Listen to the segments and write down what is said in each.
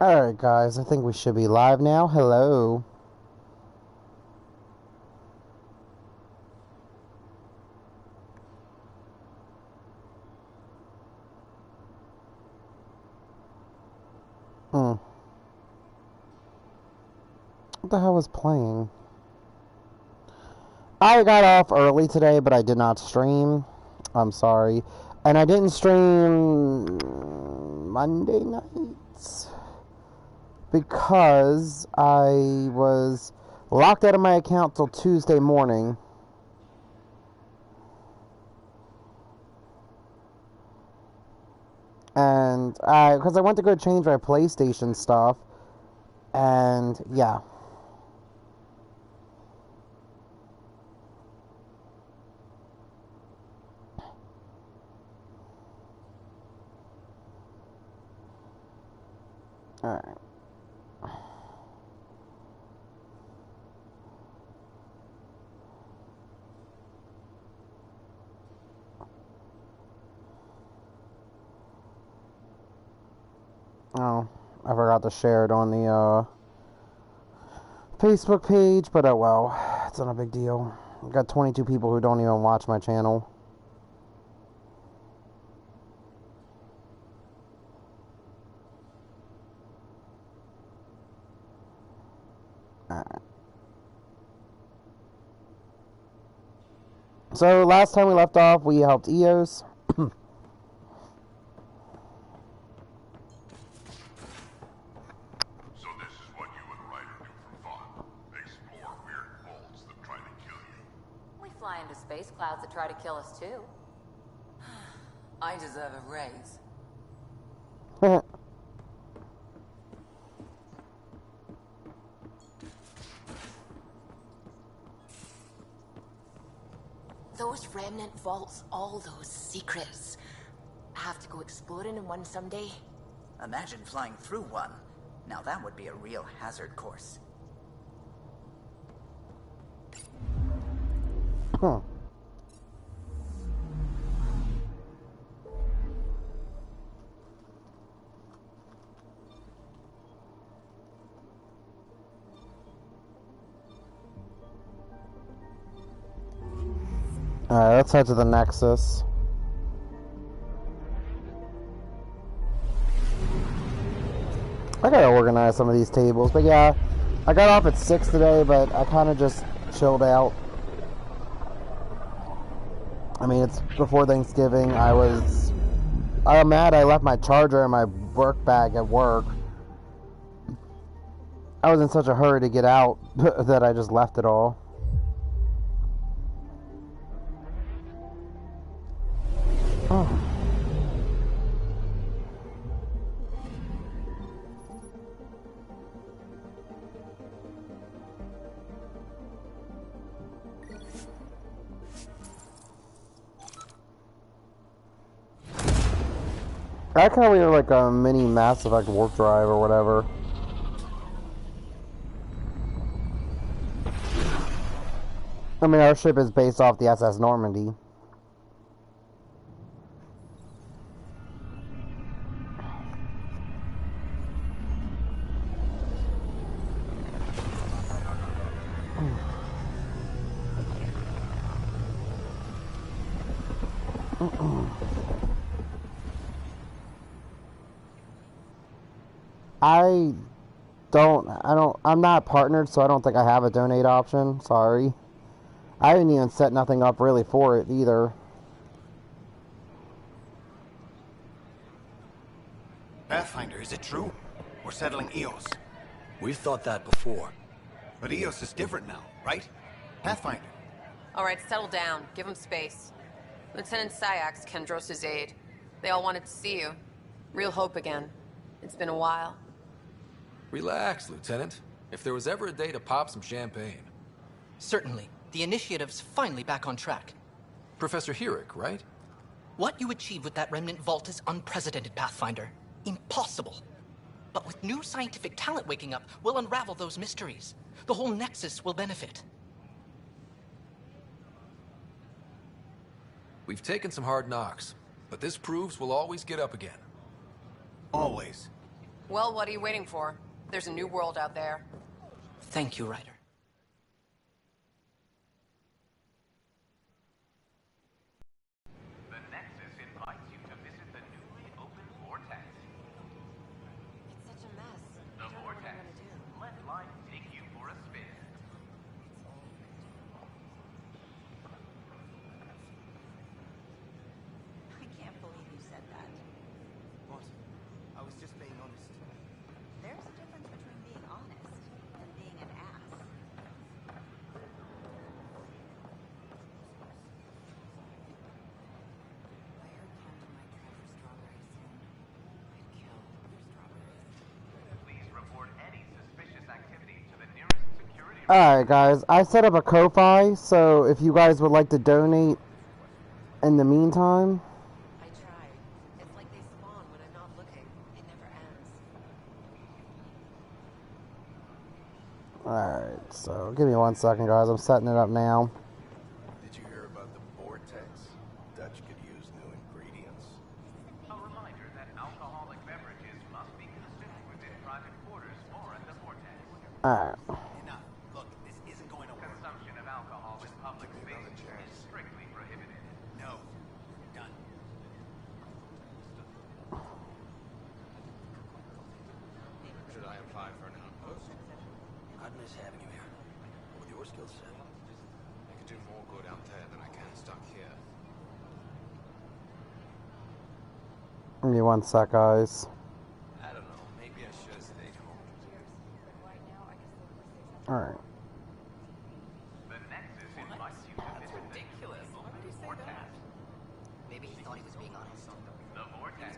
Alright, guys, I think we should be live now. Hello. What the hell was playing? I got off early today, but I did not stream. I'm sorry. And I didn't stream Monday nights because I was locked out of my account till Tuesday morning. And because I went to go change my PlayStation stuff, and yeah. Alright. Oh, I forgot to share it on the Facebook page, but oh well, it's not a big deal. I've got 22 people who don't even watch my channel. So last time we left off, we helped Eos. Space clouds that try to kill us too. I deserve a raise. Those remnant vaults, all those secrets. I have to go exploring in one someday. Imagine flying through one. Now that would be a real hazard course. Huh. Alright, let's head to the Nexus. I gotta organize some of these tables, but yeah, I got off at 6 today, but I kind of just chilled out. I mean, it's before Thanksgiving. I'm mad I left my charger in my work bag at work. I was in such a hurry to get out that I just left it all. Oh. I like how we are like a mini Mass Effect warp drive or whatever. I mean, our ship is based off the SS Normandy. I'm not partnered, so I don't think I have a donate option. Sorry. I didn't even set nothing up really for it either. Pathfinder, is it true? We're settling Eos. We've thought that before. But Eos is different now, right? Pathfinder. Alright, settle down. Give him space. Lieutenant Syax, Kendros' aide. They all wanted to see you. Real hope again. It's been a while. Relax, Lieutenant. If there was ever a day to pop some champagne. Certainly. The initiative's finally back on track. Professor Herrick, right? What you achieved with that remnant vault is unprecedented, Pathfinder. Impossible. But with new scientific talent waking up, we'll unravel those mysteries. The whole Nexus will benefit. We've taken some hard knocks, but this proves we'll always get up again. Always. Well, what are you waiting for? There's a new world out there. Thank you, Ryder. The Nexus invites you to visit the newly opened Vortex. It's such a mess. The Vortex. Let life take you for a spin. I can't believe you said that. What? I was just being honest. There's a difference between being honest and being an ass. I heard Captain might try for strawberries soon. I'd kill for strawberries. Please report any suspicious activity to the nearest security. Alright, guys. I set up a Ko-Fi, so if you guys would like to donate in the meantime. I tried. It's like they spawn when I'm not looking. It never ends. Alright, so give me 1 second, guys. I'm setting it up now. Did you hear about the Vortex? Dutch could use new ingredients. A reminder that alcoholic beverages must be consumed within private quarters or at the Vortex. Alright. Enough. Look, this isn't going to work. Consumption of alcohol in public spaces is strictly prohibited. No. Done. Should I apply for an outpost? I'd miss having you here. With your skill set. I could do more good out there than I can stuck here. Give me 1 sec, guys. I don't know. Maybe I should have stayed home. Alright. The Nexus invites you to visit Ridiculous. Why would he say that? Maybe he thought he was being honest. the Vortex.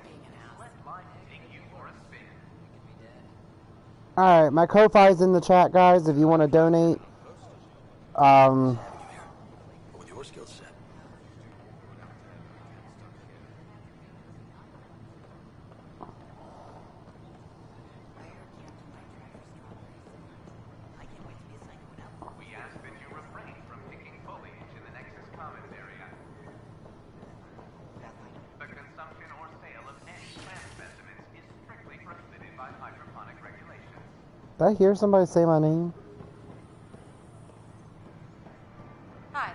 Let life take you for a spin. Alright, my Ko-Fi's in the chat, guys, if you want to donate. With your skill set. I heard Captain might try for strawberries. I can't wait to be assigned to an outpost. We ask that you refrain from picking foliage in the Nexus Commons area. The consumption or sale of any plant specimens is strictly prohibited by hydroponic regulations. Did I hear somebody say my name? Hi.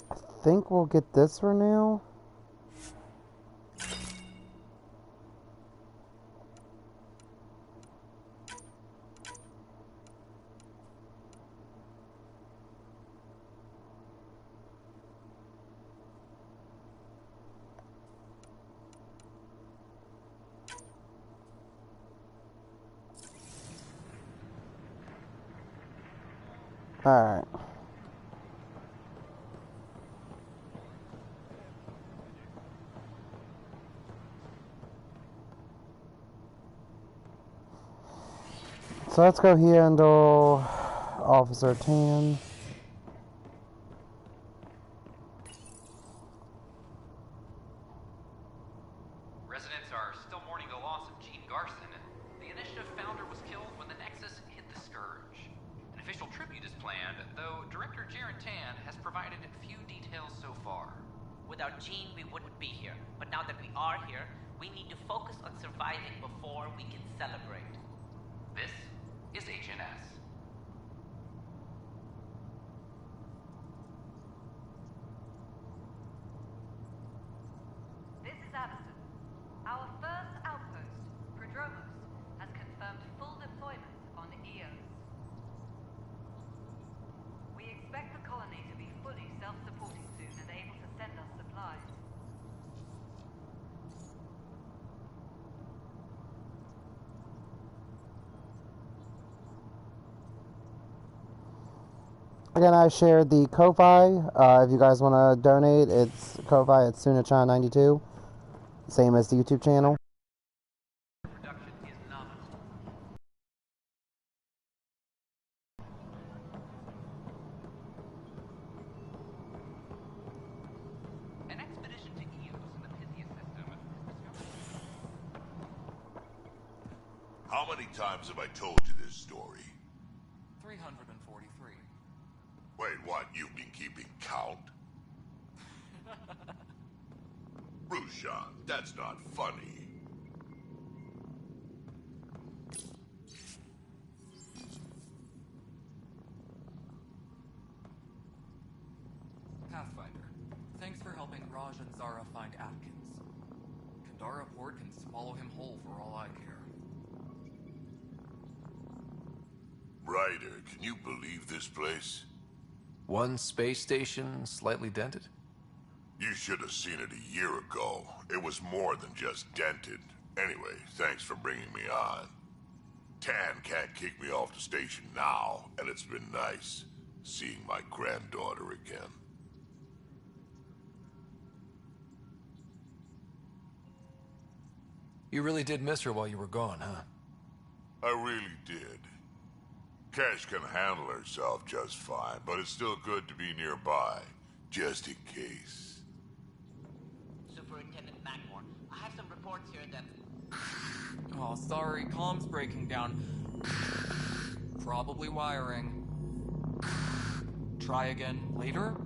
I think we'll get this for now. Alright. So let's go handle Officer Tan. Residents are still mourning the loss of Gene Garson. The initiative founder was killed when the Nexus hit the Scourge. An official tribute is planned, though Director Jaron Tan has provided few details so far. Without Gene, we wouldn't be here. But now that we are here, we need to focus on surviving before we can celebrate. This is HNS. This is Addison. Our first outpost, Prodromos, has confirmed full deployment on Eos. We expect the colony to be fully self-supporting soon and able to send us supplies. Again, I shared the Ko-Fi. If you guys want to donate, it's Ko-Fi at Sunachan92. Same as the YouTube channel. Production is nominal. An expedition to Eos in the Pythia system has discovered. How many times have I told you this story? 343. Wait, what? You've been keeping count? Rushan, that's not funny. Pathfinder, thanks for helping Raj and Zara find Atkins. Kandara-Port can swallow him whole for all I care. Ryder, can you believe this place? One space station slightly dented? You should have seen it a year ago. It was more than just dented. Anyway, thanks for bringing me on. Tan can't kick me off the station now, and it's been nice seeing my granddaughter again. You really did miss her while you were gone, huh? I really did. Cash can handle herself just fine, but it's still good to be nearby, just in case. Superintendent Magmore, I have some reports here that... Oh, sorry, comm's breaking down. Probably wiring. Try again later?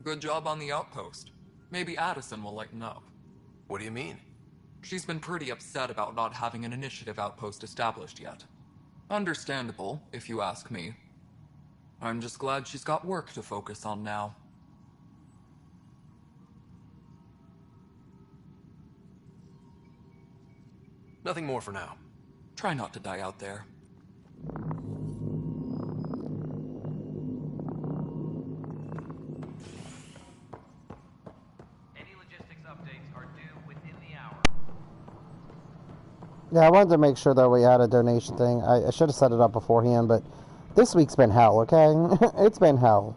Good job on the outpost. Maybe Addison will lighten up. What do you mean? She's been pretty upset about not having an initiative outpost established yet. Understandable, if you ask me. I'm just glad she's got work to focus on now. Nothing more for now. Try not to die out there. Any logistics updates are due within the hour. Yeah, I wanted to make sure that we had a donation thing. I should have set it up beforehand, but this week's been hell, okay? It's been hell.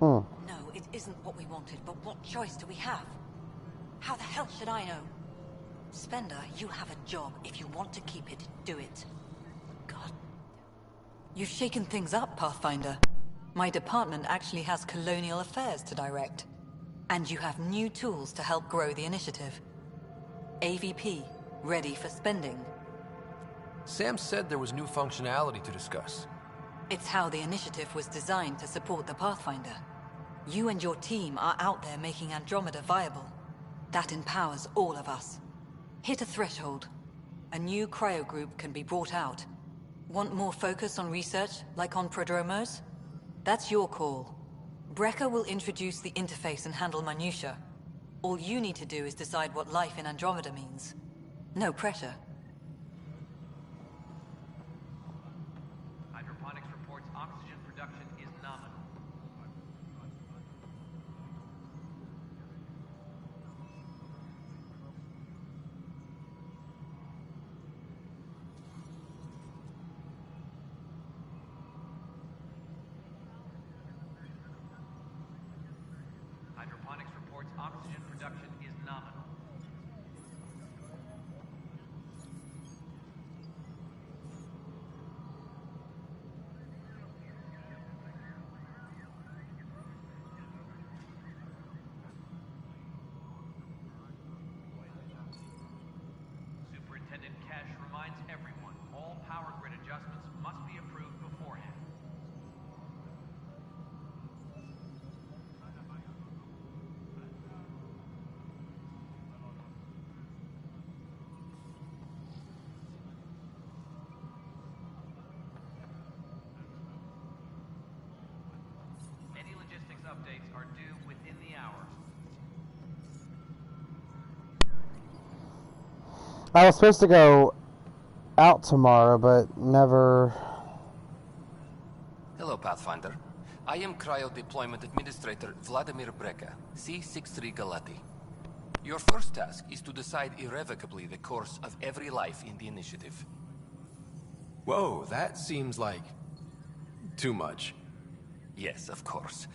No, it isn't what we wanted, but what choice do we have? How the hell should I know? Spender, you have a job. If you want to keep it, do it. God. You've shaken things up, Pathfinder. My department actually has colonial affairs to direct. And you have new tools to help grow the initiative. AVP, ready for spending. Sam said there was new functionality to discuss. It's how the initiative was designed to support the Pathfinder. You and your team are out there making Andromeda viable. That empowers all of us. Hit a threshold. A new cryo group can be brought out. Want more focus on research, like on Prodromos? That's your call. Brecker will introduce the interface and handle minutiae. All you need to do is decide what life in Andromeda means. No pressure. Hydroponics reports oxygen production is nominal. Hydroponics reports oxygen production is nominal. Superintendent Cash reminds everyone, all power grid adjustments must be approved beforehand. Any logistics updates are due within the hour. I was supposed to go out tomorrow, but never... Hello, Pathfinder. I am Cryo Deployment Administrator Vladimir Brecker, C-63 Galati. Your first task is to decide irrevocably the course of every life in the initiative. Whoa, that seems like... too much. Yes, of course.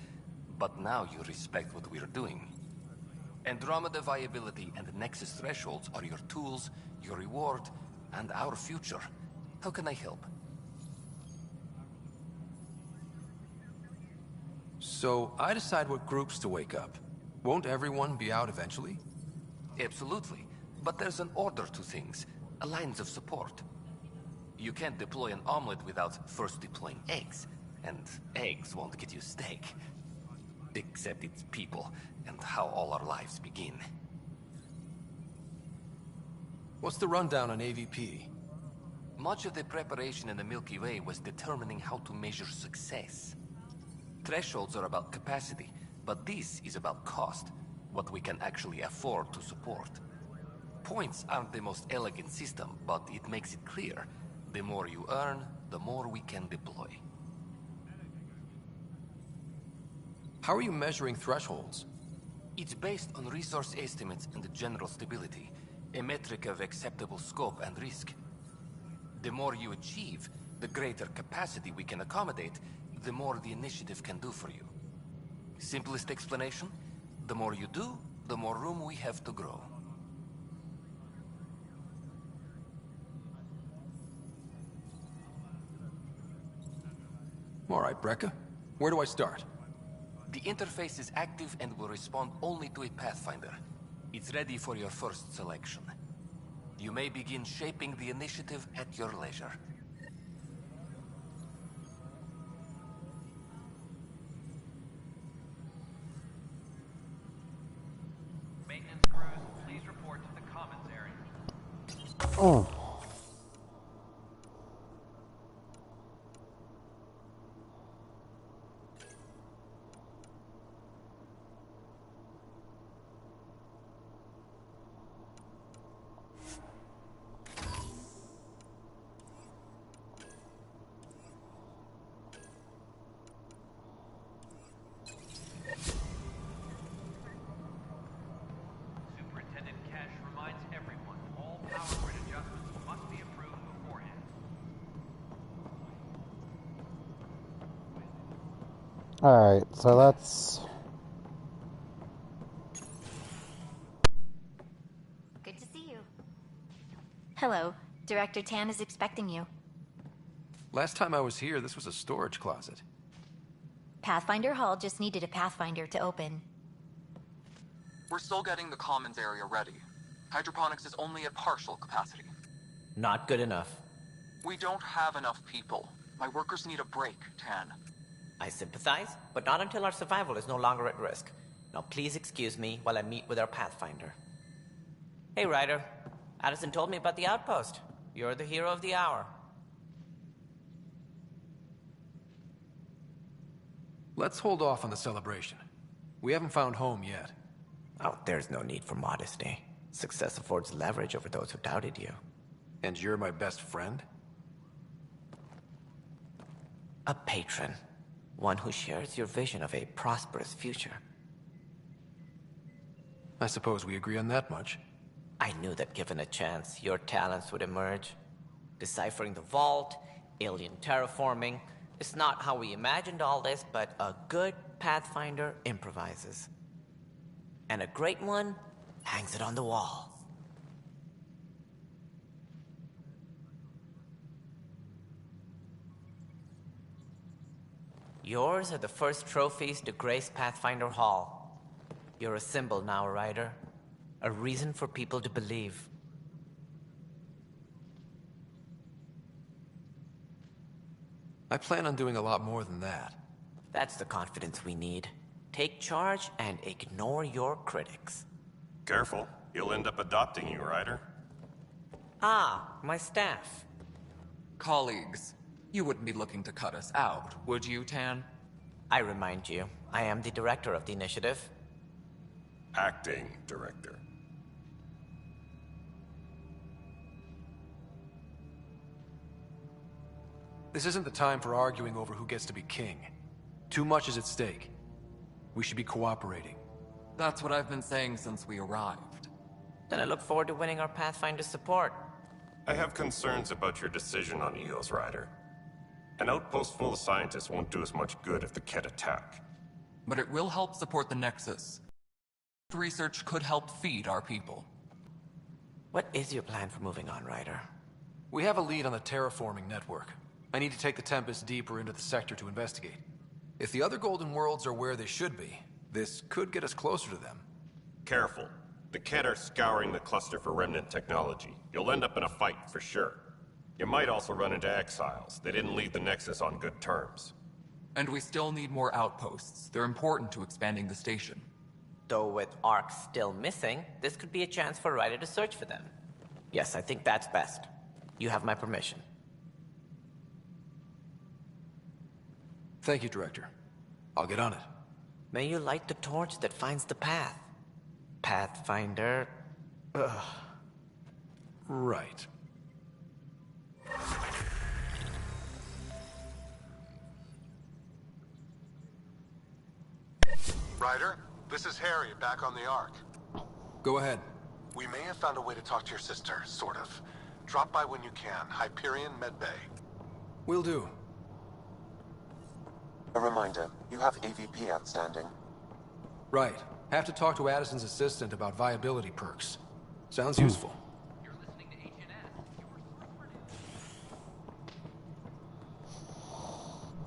But now you respect what we're doing. Andromeda viability and Nexus thresholds are your tools, your reward, and our future. How can I help? So, I decide what groups to wake up. Won't everyone be out eventually? Absolutely. But there's an order to things. A lines of support. You can't deploy an omelet without first deploying eggs. And eggs won't get you steak. Except it's people, and how all our lives begin. What's the rundown on AVP? Much of the preparation in the Milky Way was determining how to measure success. Thresholds are about capacity, but this is about cost. What we can actually afford to support. Points aren't the most elegant system, but it makes it clear. The more you earn, the more we can deploy. How are you measuring thresholds? It's based on resource estimates and general stability, a metric of acceptable scope and risk. The more you achieve, the greater capacity we can accommodate, the more the initiative can do for you. Simplest explanation? The more you do, the more room we have to grow. All right, Brekka. Where do I start? The interface is active and will respond only to a Pathfinder. It's ready for your first selection. You may begin shaping the initiative at your leisure. Maintenance crews, please report to the commons area. Oh. Superintendent Cash reminds everyone, all power grid adjustments must be approved beforehand. Alright, so let's... Good to see you. Hello. Director Tan is expecting you. Last time I was here, this was a storage closet. Pathfinder Hall just needed a Pathfinder to open. We're still getting the commons area ready. Hydroponics is only at partial capacity. Not good enough. We don't have enough people. My workers need a break, Tan. I sympathize, but not until our survival is no longer at risk. Now please excuse me while I meet with our Pathfinder. Hey, Ryder. Addison told me about the outpost. You're the hero of the hour. Let's hold off on the celebration. We haven't found home yet. Oh, there's no need for modesty. Success affords leverage over those who doubted you. And you're my best friend? A patron. One who shares your vision of a prosperous future. I suppose we agree on that much. I knew that given a chance, your talents would emerge. Deciphering the vault, alien terraforming. It's not how we imagined all this, but a good Pathfinder improvises. And a great one hangs it on the wall. Yours are the first trophies to grace Pathfinder Hall. You're a symbol now, Ryder. A reason for people to believe. I plan on doing a lot more than that. That's the confidence we need. Take charge and ignore your critics. Careful. He'll end up adopting you, Ryder. Ah, my staff. Colleagues, you wouldn't be looking to cut us out, would you, Tan? I remind you, I am the director of the initiative. Acting director. This isn't the time for arguing over who gets to be king. Too much is at stake. We should be cooperating. That's what I've been saying since we arrived. Then I look forward to winning our Pathfinder support. I have concerns about your decision on EOS, Ryder. An outpost full of scientists won't do us much good if the Kett attack. But it will help support the Nexus. Research could help feed our people. What is your plan for moving on, Ryder? We have a lead on the terraforming network. I need to take the Tempest deeper into the sector to investigate. If the other Golden Worlds are where they should be, this could get us closer to them. Careful. The Kett are scouring the cluster for remnant technology. You'll end up in a fight for sure. You might also run into exiles. They didn't leave the Nexus on good terms. And we still need more outposts. They're important to expanding the station. Though with Ark still missing, this could be a chance for Ryder to search for them. Yes, I think that's best. You have my permission. Thank you, Director. I'll get on it. May you light the torch that finds the path. Pathfinder... Ugh. Right. Ryder, this is Harry, back on the Ark. Go ahead. We may have found a way to talk to your sister, sort of. Drop by when you can. Hyperion Medbay. Will do. A reminder, you have AVP outstanding. Right. Have to talk to Addison's assistant about viability perks. Sounds useful.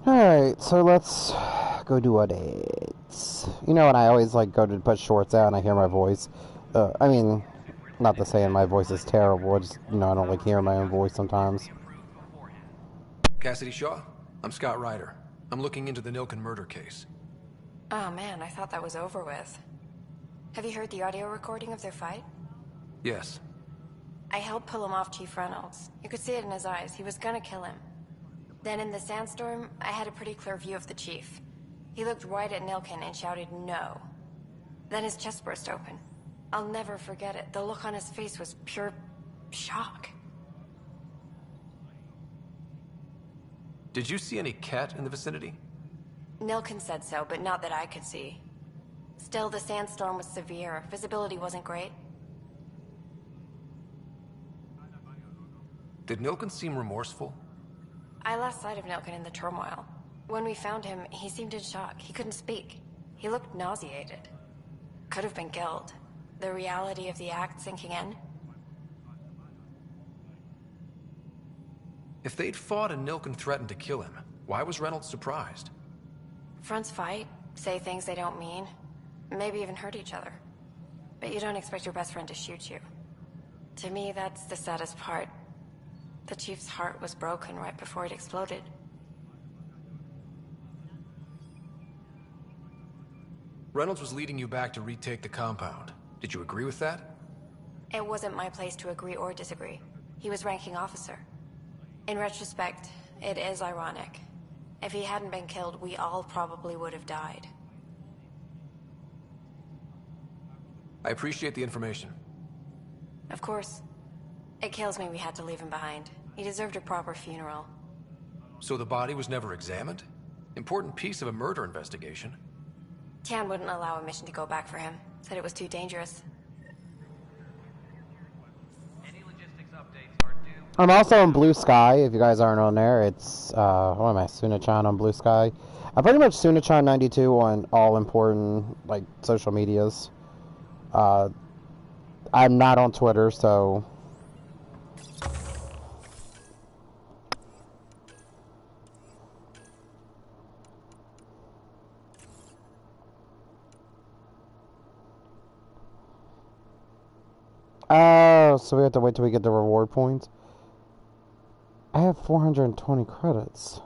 Alright, so let's go do a date. You know when I always like go to put shorts out and I hear my voice? I mean, not to saying my voice is terrible, just, you know, I don't like hearing my own voice sometimes. Cassidy Shaw? I'm Scott Ryder. I'm looking into the Nilken murder case. Oh man, I thought that was over with. Have you heard the audio recording of their fight? Yes. I helped pull him off Chief Reynolds. You could see it in his eyes. He was gonna kill him. Then in the sandstorm, I had a pretty clear view of the Chief. He looked right at Nilken and shouted, "No." Then his chest burst open. I'll never forget it. The look on his face was pure shock. Did you see any Kett in the vicinity? Nilken said so, but not that I could see. Still, the sandstorm was severe. Visibility wasn't great. Did Nilken seem remorseful? I lost sight of Nilken in the turmoil. When we found him, he seemed in shock. He couldn't speak. He looked nauseated. Could have been guilt. The reality of the act sinking in. If they'd fought and Nilken threatened to kill him, why was Reynolds surprised? Fronts fight, say things they don't mean, maybe even hurt each other. But you don't expect your best friend to shoot you. To me, that's the saddest part. The Chief's heart was broken right before it exploded. Reynolds was leading you back to retake the compound. Did you agree with that? It wasn't my place to agree or disagree. He was ranking officer. In retrospect, it is ironic. If he hadn't been killed, we all probably would have died. I appreciate the information. Of course. It kills me we had to leave him behind. He deserved a proper funeral. So the body was never examined? Important piece of a murder investigation. Tian wouldn't allow a mission to go back for him. Said it was too dangerous. I'm also on Blue Sky, if you guys aren't on there. It's, what am I, Sunachan on Blue Sky. I'm pretty much Sunachan92 on all important, like, social medias. I'm not on Twitter, so... Oh, so we have to wait till we get the reward points. I have 420 credits.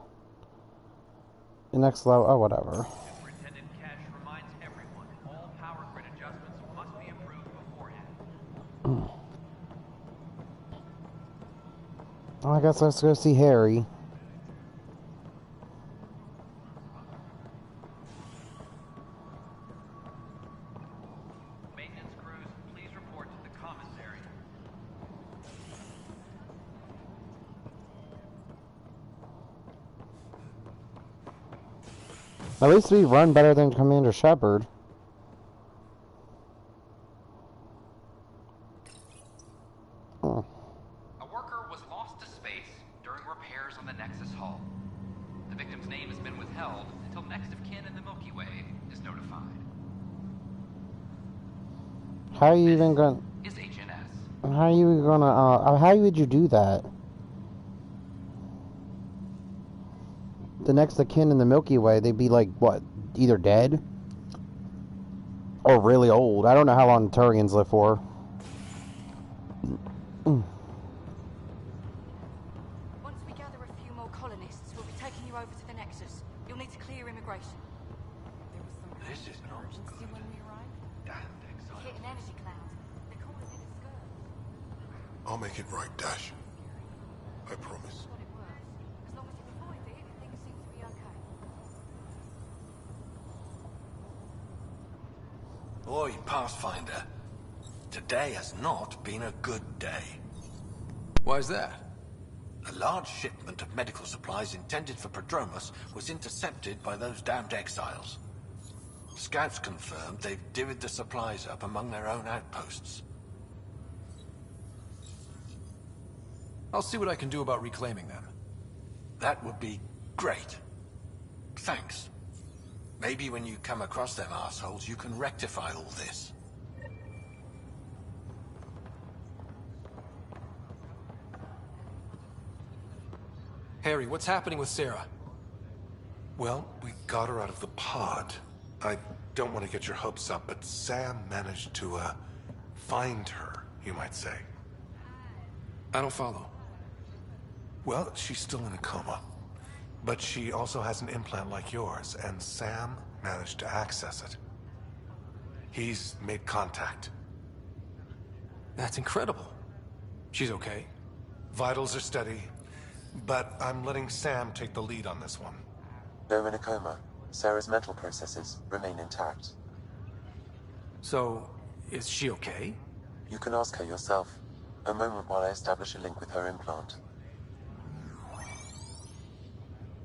The next level, oh, whatever. Superintendent Cash reminds everyone all power grid adjustments must be approved beforehand. Well, I guess let's go see Harry. Maintenance crews, please report to the commissary. At least we run better than Commander Shepard. A worker repairs on the Nexus hull. The victim's name has been withheld until next of kin in the Milky Way is notified. How are you even gonna... Is HNS. How are you gonna, how would you do that? The next of kin in the Milky Way, they'd be like, what, either dead? Or really old. I don't know how long Turians live for. Once we gather a few more colonists, we'll be taking you over to the Nexus. You'll need to clear immigration. This is an emergency when we arrive. Damned exile. Hit an energy cloud. They call it a skirt. I'll make it right, Dash. I promise. As long as you avoid it, things seem to be okay. Oi, Pathfinder. Today has not been a good day. Why's that? A large shipment of medical supplies intended for Prodromus was intercepted by those damned exiles. Scouts confirmed they've divvied the supplies up among their own outposts. I'll see what I can do about reclaiming them. That would be great. Thanks. Maybe when you come across them assholes, you can rectify all this. Harry, what's happening with Sarah? Well, we got her out of the pod. I don't want to get your hopes up, but Sam managed to, find her, you might say. I don't follow. Well, she's still in a coma. But she also has an implant like yours, and Sam managed to access it. He's made contact. That's incredible. She's okay? Vitals are steady, but I'm letting Sam take the lead on this one. Though in a coma, Sarah's mental processes remain intact. So, is she okay? You can ask her yourself. A moment while I establish a link with her implant.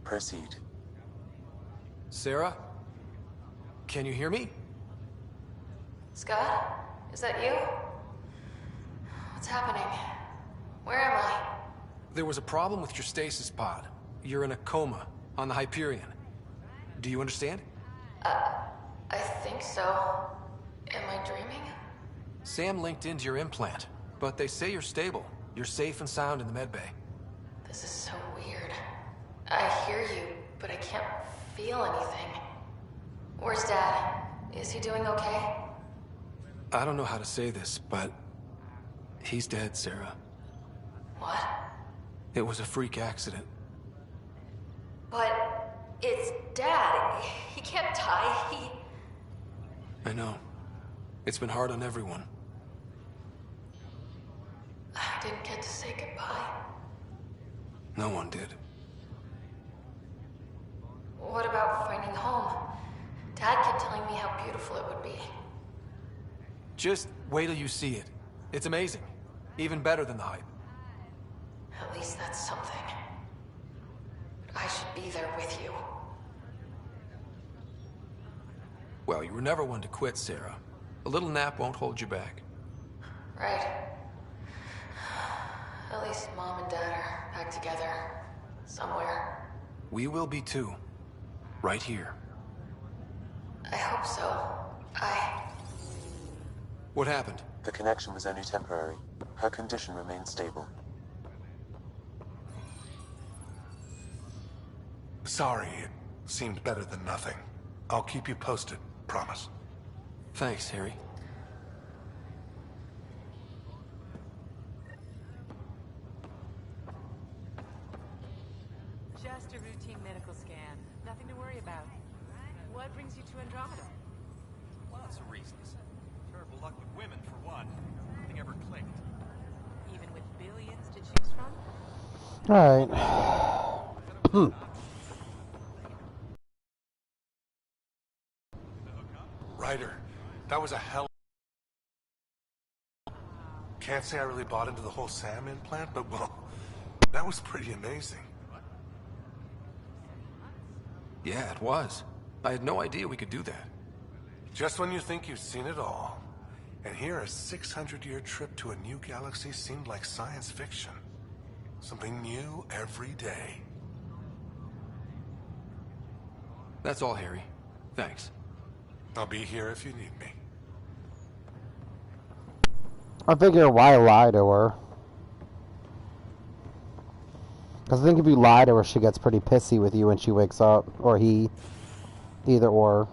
Proceed. Sarah? Can you hear me? Scott? Is that you? What's happening? Where am I? There was a problem with your stasis pod. You're in a coma on the Hyperion. Do you understand? I think so. Am I dreaming? Sam linked into your implant, but they say you're stable. You're safe and sound in the medbay. This is so weird. I hear you, but I can't feel anything. Where's Dad? Is he doing okay? I don't know how to say this, but he's dead, Sarah. What? It was a freak accident. But it's Dad. He can't die. I know. It's been hard on everyone. I didn't get to say goodbye. No one did. What about finding home? Dad kept telling me how beautiful it would be. Just wait till you see it. It's amazing. Even better than the hype. At least that's something. I should be there with you. Well, you were never one to quit, Sarah. A little nap won't hold you back. Right. At least Mom and Dad are back together. Somewhere. We will be too. Right here. I hope so. What happened? The connection was only temporary. Her condition remains stable. Sorry, it seemed better than nothing. I'll keep you posted, promise. Thanks, Harry. Just a routine medical scan. Nothing to worry about. What brings you to Andromeda? Lots of reasons. Terrible luck with women, for one. Nothing ever clicked. Even with billions to choose from? Alright. Ryder, that was a hell... Can't say I really bought into the whole Sam implant, but well, that was pretty amazing. Yeah, it was. I had no idea we could do that. Just when you think you've seen it all. And here a 600-year trip to a new galaxy seemed like science fiction. Something new every day. That's all, Harry. Thanks. I'll be here if you need me. I figure why lie to her? Because I think if you lie to her, she gets pretty pissy with you when she wakes up. Or he. Either or.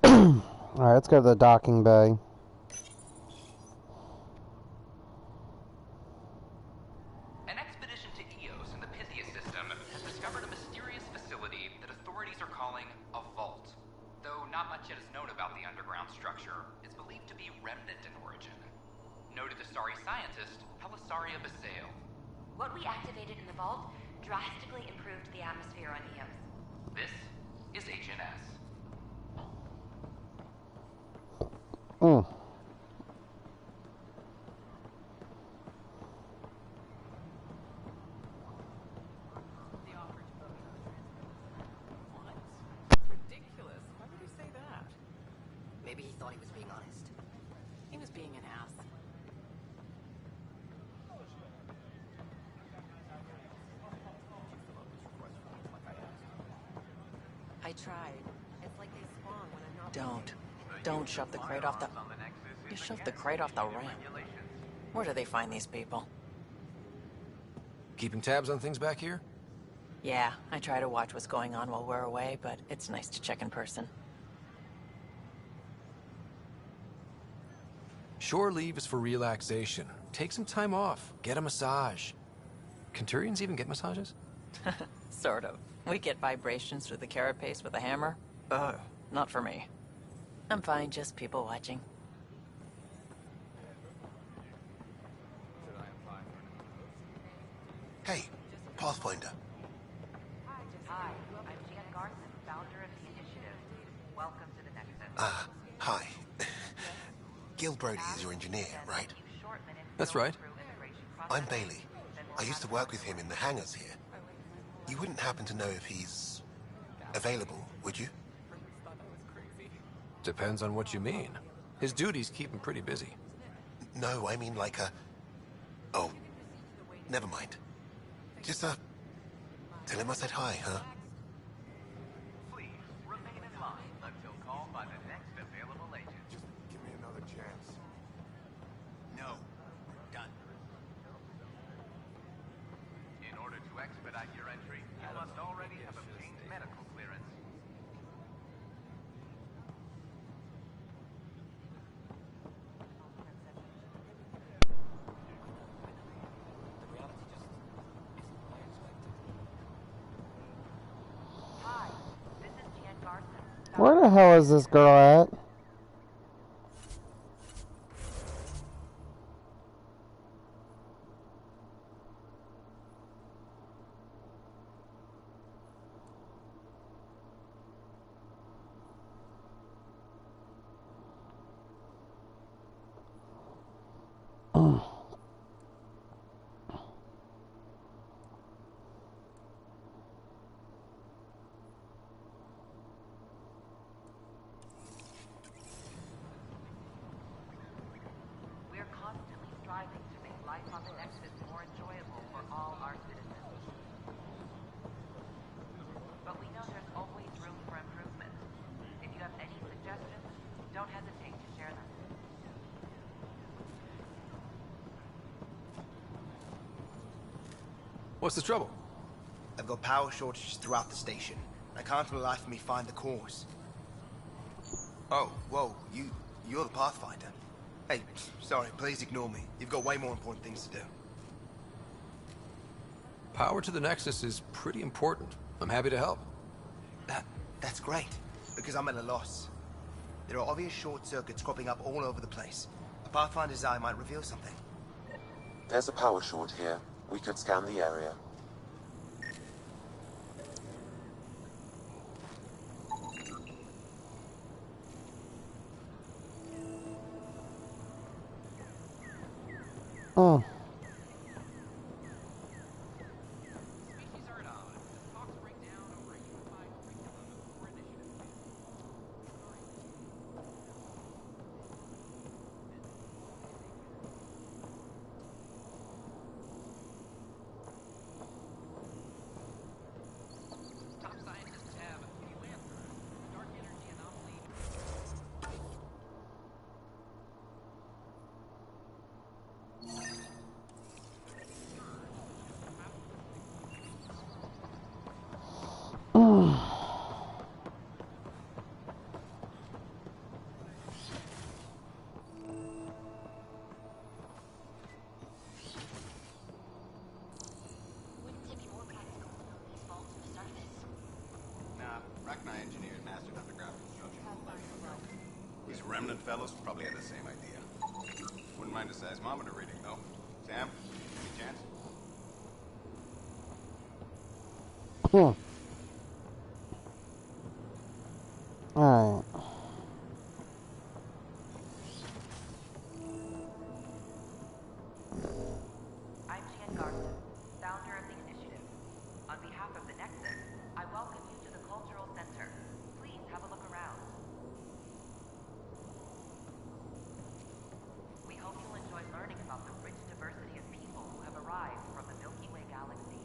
Alright, let's go to the docking bay. An expedition to Eos in the Pythia system has discovered a mysterious facility that authorities are calling a vault. Though not much yet is known about the underground structure, it's believed to be remnant in origin. Noted Asari scientist Pelisaria Basale. What we activated in the vault drastically improved the atmosphere on Eos. This is HNS. Mm. Ridiculous. Why would he say that? Maybe he thought he was being honest. He was being an ass. I tried. It's like they spawn when I'm not. Don't shove the crate off the... You shoved the crate off the ramp. Where do they find these people? Keeping tabs on things back here? Yeah, I try to watch what's going on while we're away, but it's nice to check in person. Shore leave is for relaxation. Take some time off. Get a massage. Can Turians even get massages? Sort of. We get vibrations through the carapace with a hammer. Ugh, not for me. I'm fine, just people watching. Hey, Pathfinder. Hi, I'm Jan Garson, founder of the initiative. Welcome to the Nexus. Hi. Gil Brody is your engineer, right? That's right. I'm Bailey. I used to work with him in the hangars here. You wouldn't happen to know if he's available, would you? Depends on what you mean. His duties keep him pretty busy. No, I mean like a... Oh, never mind. Just, tell him I said hi, huh? Please remain in line until called by the next available agent. Just give me another chance. No. Done. In order to expedite your entry, you must already have obtained medical clearance. Where the hell is this girl at? We're constantly striving to make life on the Nexus more enjoyable for all our citizens. But we know there's always room for improvement. If you have any suggestions, don't hesitate to share them. What's the trouble? I've got power shortages throughout the station. I can't for the life of me find the cause. Oh, whoa, you're the Pathfinder. Hey, sorry, please ignore me. You've got way more important things to do. Power to the Nexus is pretty important. I'm happy to help. That's great, because I'm at a loss. There are obvious short circuits cropping up all over the place. A Pathfinder's eye might reveal something. There's a power short here. We could scan the area. Oh. I engineered massive underground construction a life ago. These remnant fellows probably had the same idea. Wouldn't mind a seismometer reading, though. Sam, any chance? Alright. I'm Jan Garson, founder of the initiative. On behalf of the Nexus, I welcome you to the Cultural Center. Please have a look around. We hope you'll enjoy learning about the rich diversity of people who have arrived from the Milky Way galaxy.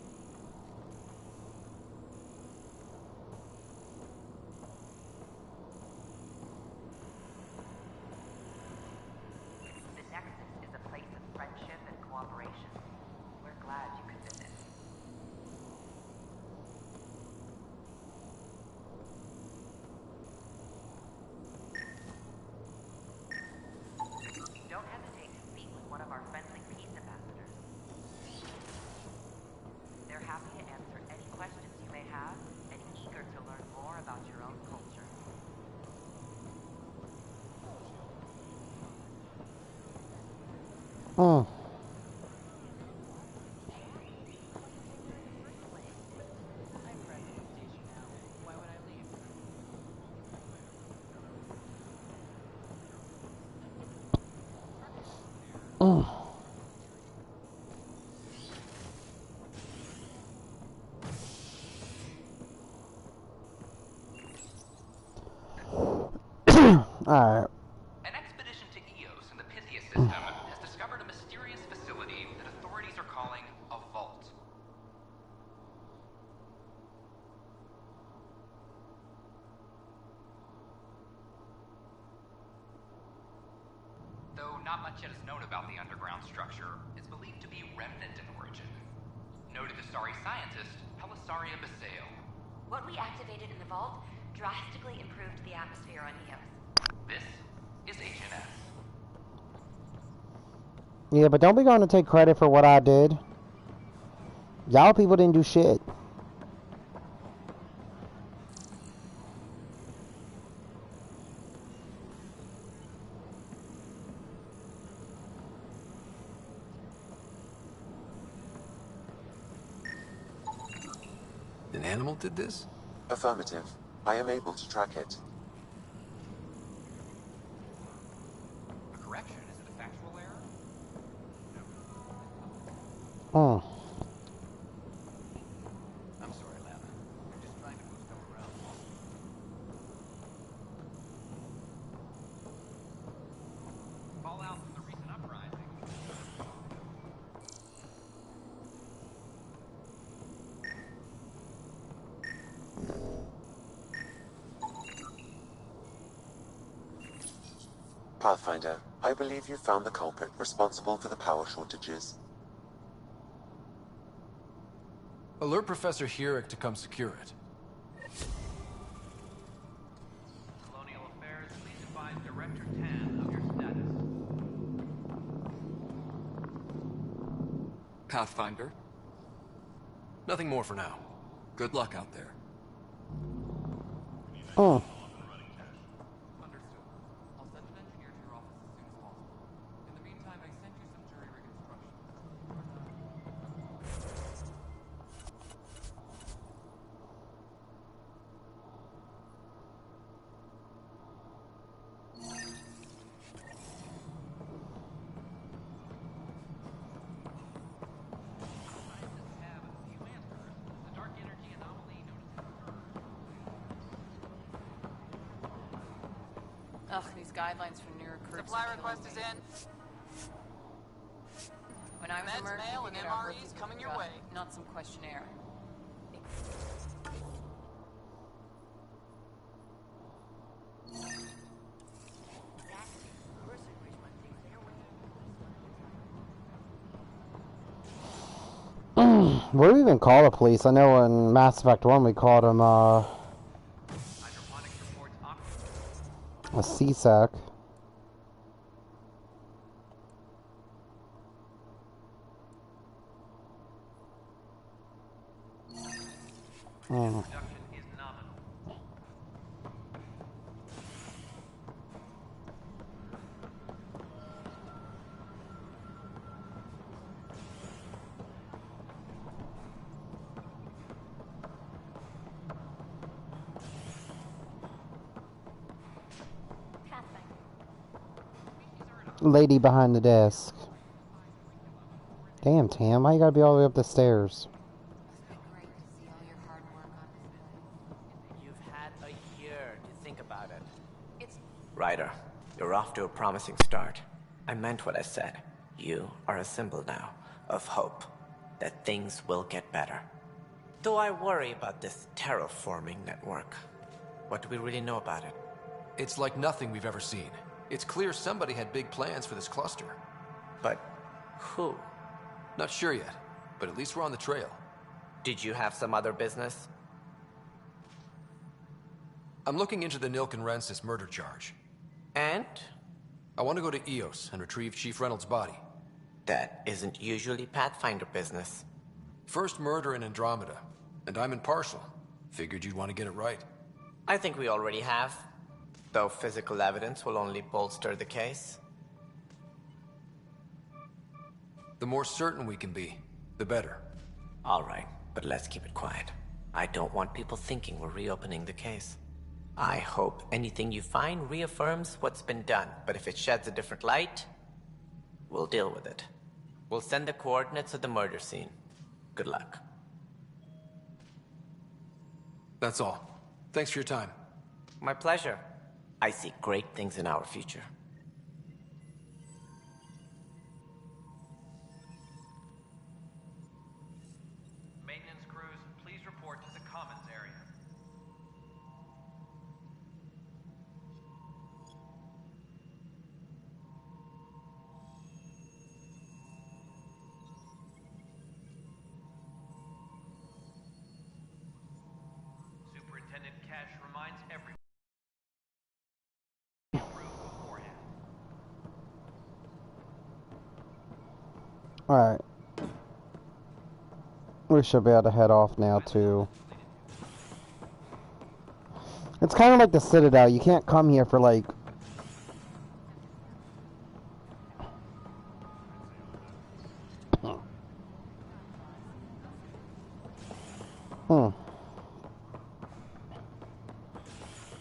The Nexus is a place of friendship and cooperation. We're glad you could visit. Don't hesitate to speak with one of our friendly peace ambassadors. They're happy to answer any questions you may have and eager to learn more about your own culture. Oh. Alright. An expedition to Eos in the Pythia system has discovered a mysterious facility that authorities are calling a vault. Though not much yet is known about the underground structure, it's believed to be remnant in origin. Noted Asari scientist Pelisaria Basale. What we activated in the vault drastically improved the atmosphere on Eos. This is HNS. Yeah, but don't be going to take credit for what I did. Y'all people didn't do shit. An animal did this? Affirmative. I am able to track it. A correction? Is it a factual error? Oh. I'm sorry, Lana. I'm just trying to move stuff around. Fallout from the recent uprising. Pathfinder, I believe you found the culprit responsible for the power shortages. Alert Professor Hurek to come secure it. Colonial Affairs, please advise Director Tan of your status. Pathfinder, Nothing more for now. good luck out there. Oh. Understood. I'll send an engineer to your office as soon as possible. In the meantime, I sent you some jury rig instructions. Scientists have a few answers. The dark energy anomaly noticed in the Ugh, these guidelines for new recruits. Supply are killing request is me. in. When I was Meds, a merc, mail, we and get our MREs birth coming your certificate, way. not some questionnaire. What do we even call the police? I know in Mass Effect 1 we called them, a CSAC. Production is nominal. Lady behind the desk. Damn, Tam, why you gotta be all the way up the stairs? You've had a year to think about it. Ryder, you're off to a promising start. I meant what I said. You are a symbol now of hope that things will get better. Though I worry about this terraforming network. What do we really know about it? It's like nothing we've ever seen. It's clear somebody had big plans for this cluster. But who? Not sure yet, but at least we're on the trail. Did you have some other business? I'm looking into the Nilk and Rensis murder charge. And? I want to go to EOS and retrieve Chief Reynolds' body. That isn't usually Pathfinder business. First murder in Andromeda, and I'm impartial. Figured you'd want to get it right. I think we already have. Though physical evidence will only bolster the case. The more certain we can be, the better. All right, but let's keep it quiet. I don't want people thinking we're reopening the case. I hope anything you find reaffirms what's been done, but if it sheds a different light, we'll deal with it. We'll send the coordinates of the murder scene. Good luck. That's all. Thanks for your time. My pleasure. I see great things in our future. Maintenance crews, please report to the commons area. Superintendent Cash reminds everyone. Alright. We should be able to head off now, too. It's kind of like the Citadel. You can't come here for, like...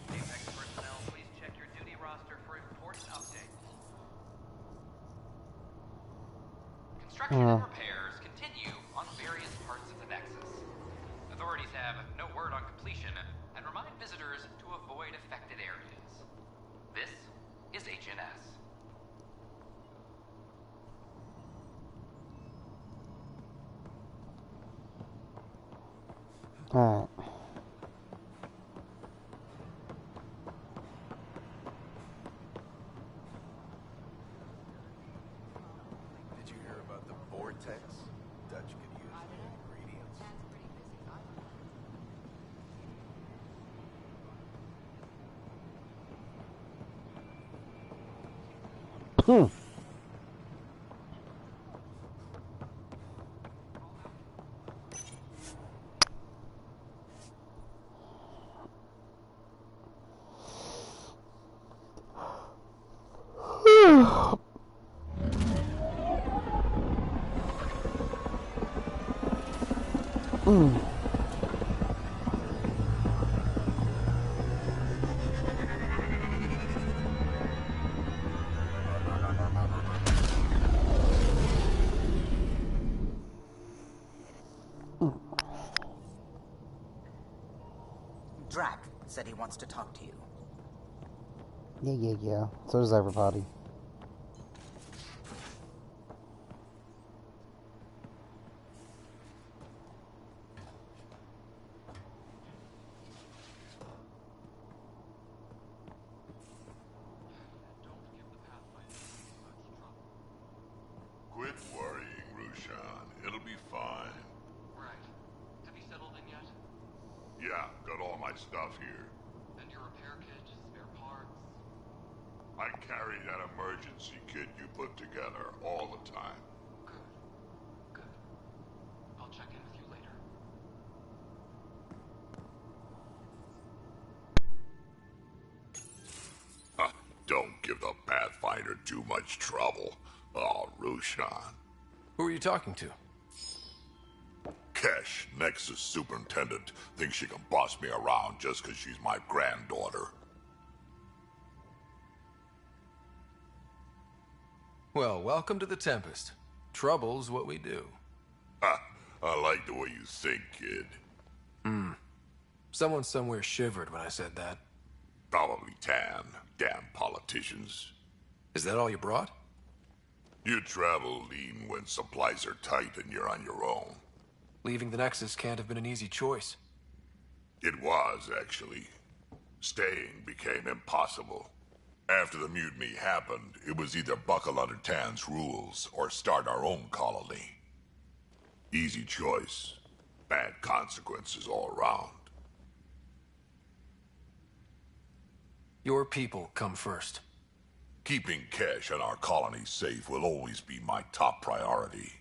Apex personnel, please check your duty roster for important updates. Construction and repairs continue on various parts of the Nexus. Authorities have no word on completion and remind visitors to avoid affected areas. This is HNS. Alright. Did you hear about the vortex? Dutch could use the ingredients. Drac said he wants to talk to you. Yeah. So does everybody. Quit worrying, Rushan. It'll be fine. Right. Have you settled in yet? Yeah, got all my stuff here. And your repair kit, spare parts? I carry that emergency kit you put together all the time. Good. I'll check in with you later. Don't give the Pathfinder too much trouble. Oh, Rushan. Who are you talking to? Kesh, Nexus Superintendent, thinks she can boss me around just because she's my granddaughter. Well, welcome to the Tempest. Trouble's what we do. Ha! I like the way you think, kid. Someone somewhere shivered when I said that. Probably Tam. Damn politicians. Is that all you brought? You travel lean when supplies are tight and you're on your own. Leaving the Nexus can't have been an easy choice. It was, actually. Staying became impossible. After the mutiny happened, it was either buckle under Tan's rules or start our own colony. Easy choice. Bad consequences all around. Your people come first. Keeping Kesh and our colony safe will always be my top priority.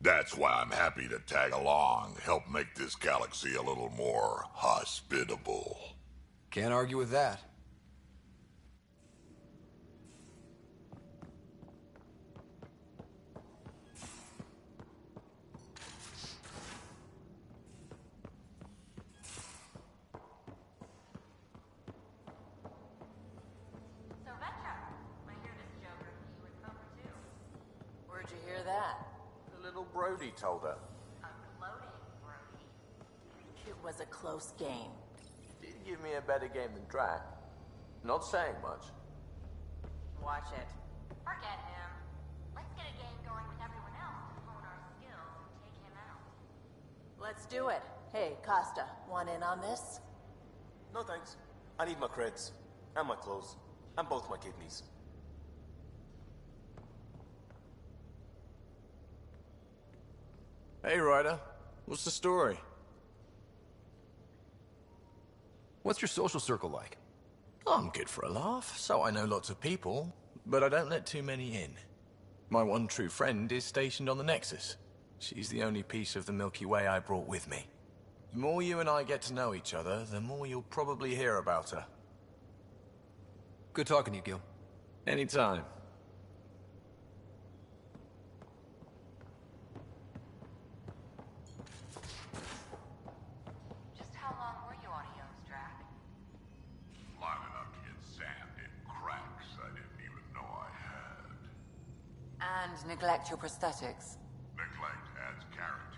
That's why I'm happy to tag along, help make this galaxy a little more hospitable. Can't argue with that. Where'd you hear that? The little Brody told her. It was a close game. Did give me a better game than Drac. Not saying much. Watch it. Forget him. Let's get a game going with everyone else to hone our skills and take him out. Let's do it. Hey, Costa, want in on this? No thanks. I need my creds. And my clothes. And both my kidneys. Hey, Ryder. What's the story? What's your social circle like? I'm good for a laugh, so I know lots of people, but I don't let too many in. My one true friend is stationed on the Nexus. She's the only piece of the Milky Way I brought with me. The more you and I get to know each other, the more you'll probably hear about her. Good talking to you, Gil. Anytime. Just how long were you on Eos, Drac? Long enough to get sand in cracks I didn't even know I had. And neglect your prosthetics. Neglect adds character.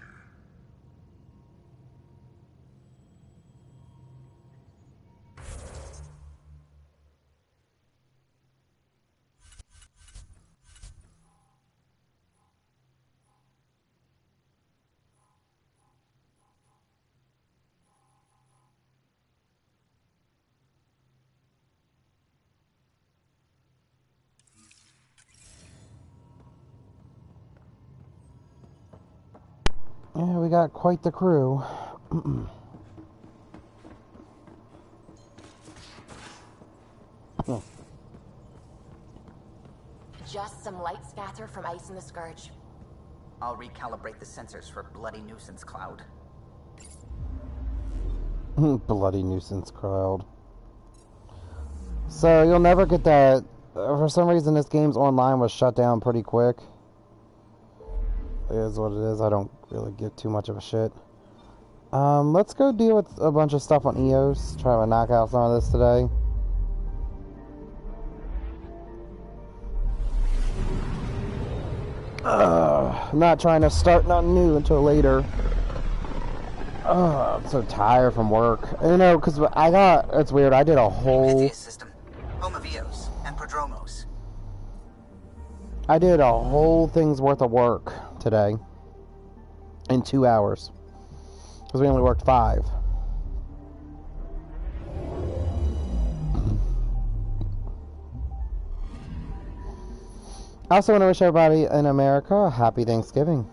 Yeah, we got quite the crew. Just some light scatter from ice in the Scourge. I'll recalibrate the sensors for bloody nuisance cloud. Bloody nuisance cloud. So you'll never get that. For some reason, this game's online was shut down pretty quick. It is what it is. I don't really give too much of a shit. Let's go deal with a bunch of stuff on EOS. Try to knock out some of this today. I'm not trying to start nothing new until later. I'm so tired from work. You know, because it's weird, I did a whole... System, home of Eos, and Prodromos. I did a whole thing's worth of work today. In 2 hours. Because we only worked 5. I also want to wish everybody in America a happy Thanksgiving.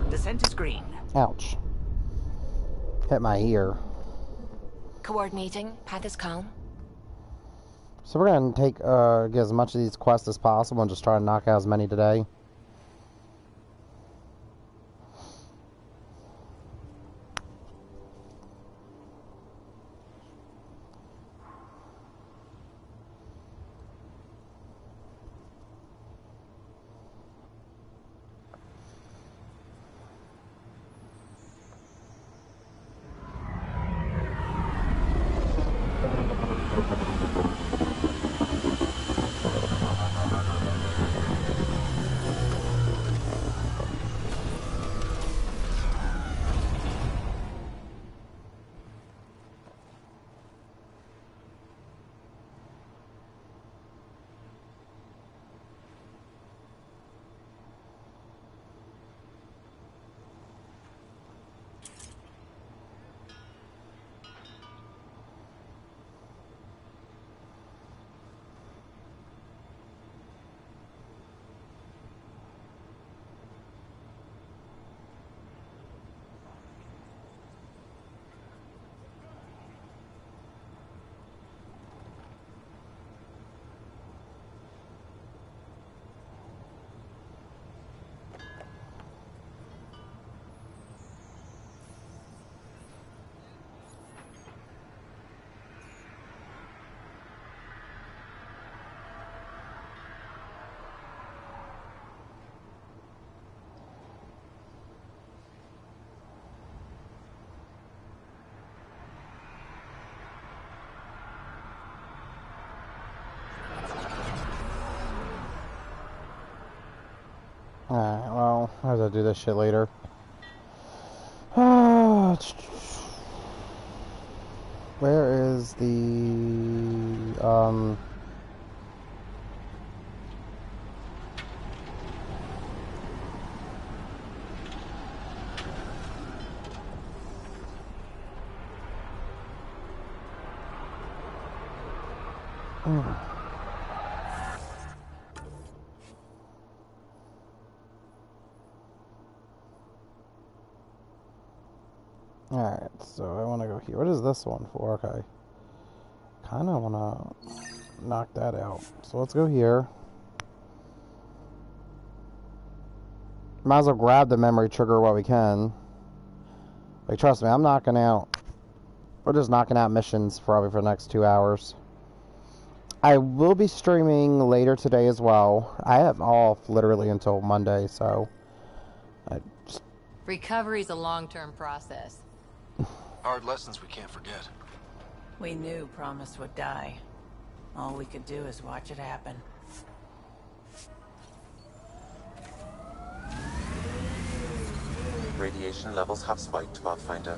Descent is green. Ouch. Hit my ear. Coordinating. Path is calm. So we're gonna take get as much of these quests as possible and just try to knock out as many today. Alright, well, I have to do this shit later. Where is the, Alright, so I want to go here. What is this one for? Okay. Kind of want to knock that out. So let's go here. Might as well grab the memory trigger while we can. Like, trust me, I'm knocking out... We're just knocking out missions probably for the next 2 hours. I will be streaming later today as well. I have off literally until Monday, so... Recovery's a long-term process. Hard lessons we can't forget. We knew Promise would die. All we could do is watch it happen. Radiation levels have spiked, Pathfinder.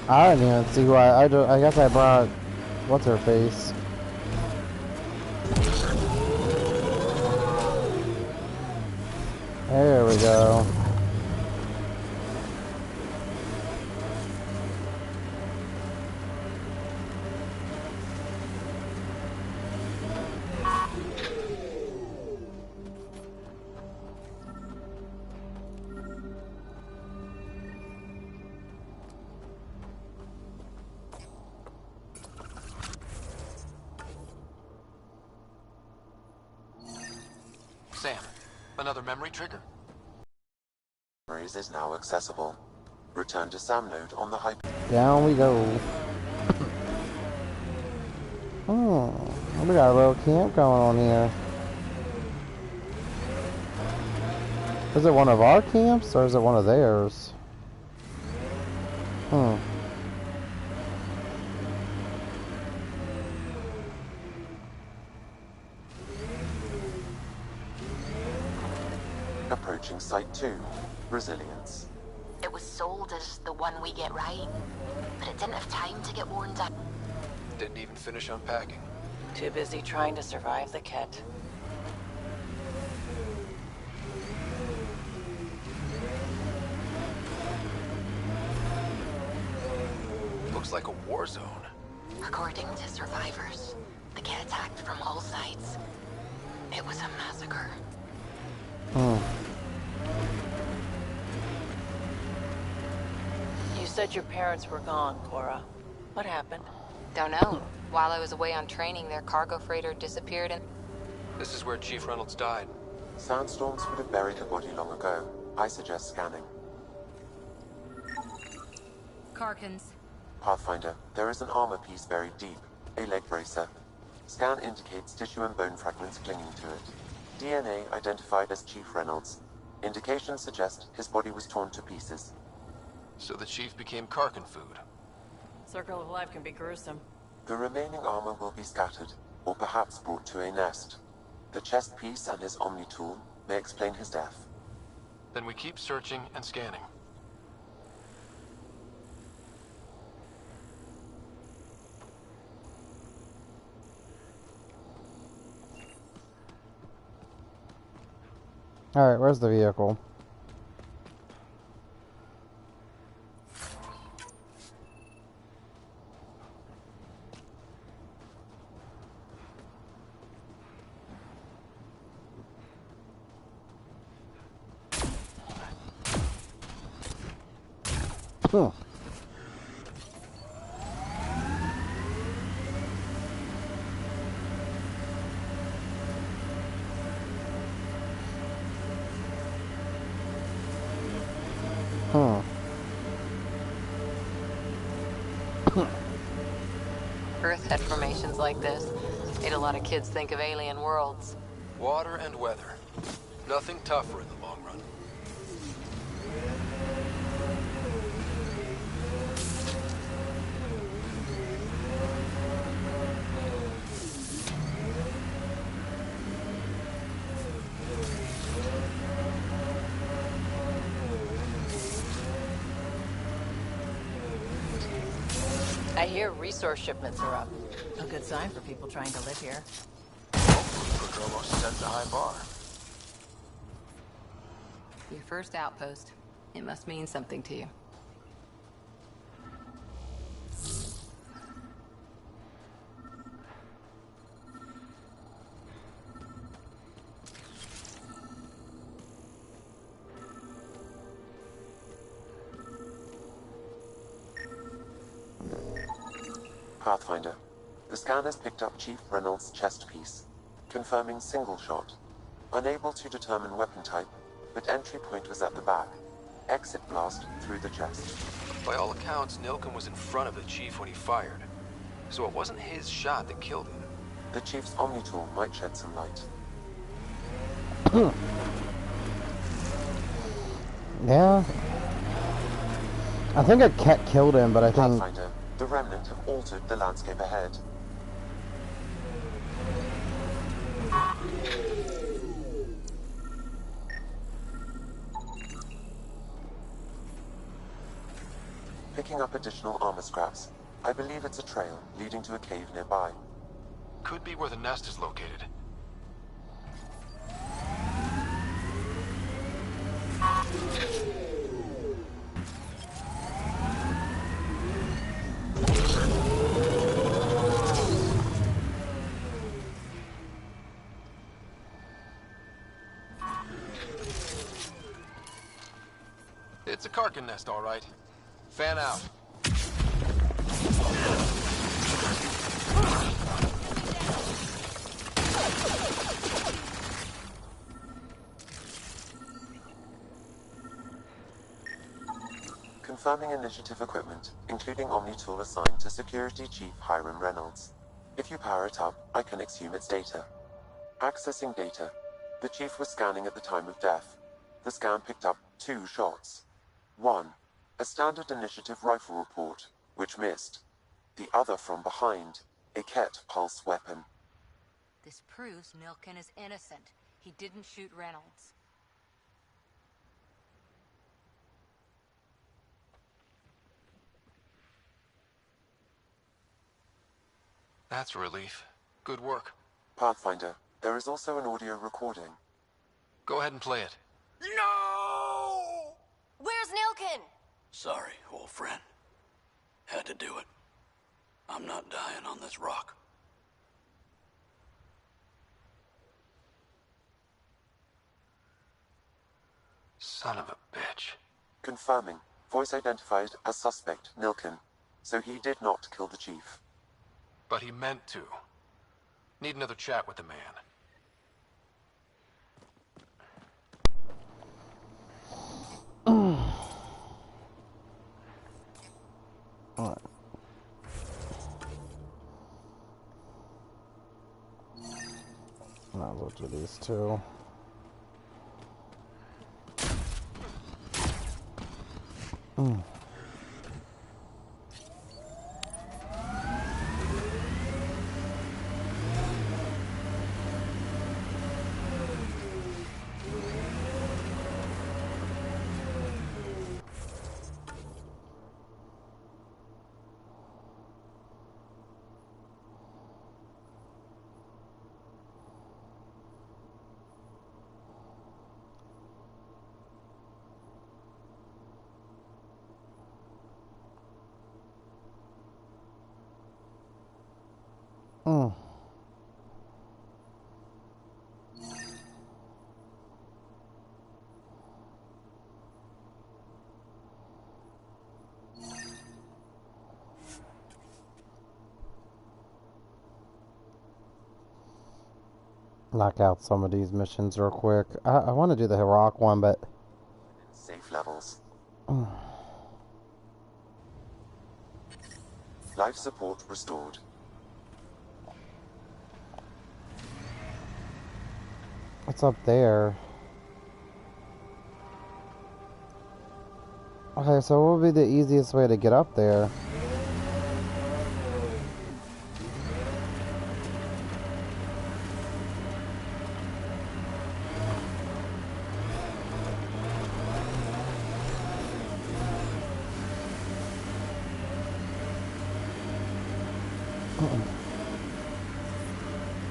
I didn't even see who I guess I brought... What's her face? There we go. Sam, another memory trigger? Memories is now accessible. Return to Sam node on the hyper. Down we go. Oh, we got a little camp going on here. Is it one of our camps or is it one of theirs? Hmm. Approaching Site 2. Resilience. It was sold as the one we get right, but it didn't have time to get worn down. Didn't even finish unpacking. Too busy trying to survive the kit. Looks like a war zone. According to survivors, the kit attacked from all sides. It was a massacre. You said your parents were gone, Cora. What happened? Don't know. While I was away on training, their cargo freighter disappeared and... This is where Chief Reynolds died. Sandstorms would have buried the body long ago. I suggest scanning. Karkins. Pathfinder, there is an armor piece buried deep. A leg bracer. Scan indicates tissue and bone fragments clinging to it. DNA identified as Chief Reynolds. Indications suggest his body was torn to pieces. So the Chief became Karkin food. Circle of life can be gruesome. The remaining armor will be scattered, or perhaps brought to a nest. The chest piece and his Omni tool may explain his death. Then we keep searching and scanning. Alright, where's the vehicle? Huh. Earth had formations like this. Made a lot of kids think of alien worlds. Water and weather. Nothing tougher in the long run. I hear resource shipments are up. A good sign for people trying to live here. Prodromos sets a high bar. Your first outpost. It must mean something to you. Pathfinder, the scan has picked up Chief Reynolds' chest piece, confirming single shot. Unable to determine weapon type, but entry point was at the back. Exit blast through the chest. By all accounts, Nilken was in front of the Chief when he fired. So it wasn't his shot that killed him. The Chief's Omni tool might shed some light. Yeah. I think a cat killed him, but I think... Pathfinder, the Remnant have altered the landscape ahead. Picking up additional armor scraps. I believe it's a trail leading to a cave nearby. Could be where the nest is located. It's a Karkin nest, all right. Fan out. Confirming initiative equipment, including Omni tool assigned to Security Chief Hiram Reynolds. If you power it up, I can exhume its data. Accessing data. The Chief was scanning at the time of death. The scan picked up 2 shots. 1. A standard initiative rifle report, which missed. The other from behind, a Ket pulse weapon. This proves Milken is innocent. He didn't shoot Reynolds. That's a relief. Good work. Pathfinder, there is also an audio recording. Go ahead and play it. No! Where's Nilkin? Sorry, old friend. Had to do it. I'm not dying on this rock. Son of a bitch. Confirming. Voice identified as suspect, Nilkin. So he did not kill the chief. But he meant to. Need another chat with the man. Alright. I'll go do these two. Knock out some of these missions real quick. I want to do the heroic one, but Safe levels. Life support restored. what's up there? Okay, so what would be the easiest way to get up there?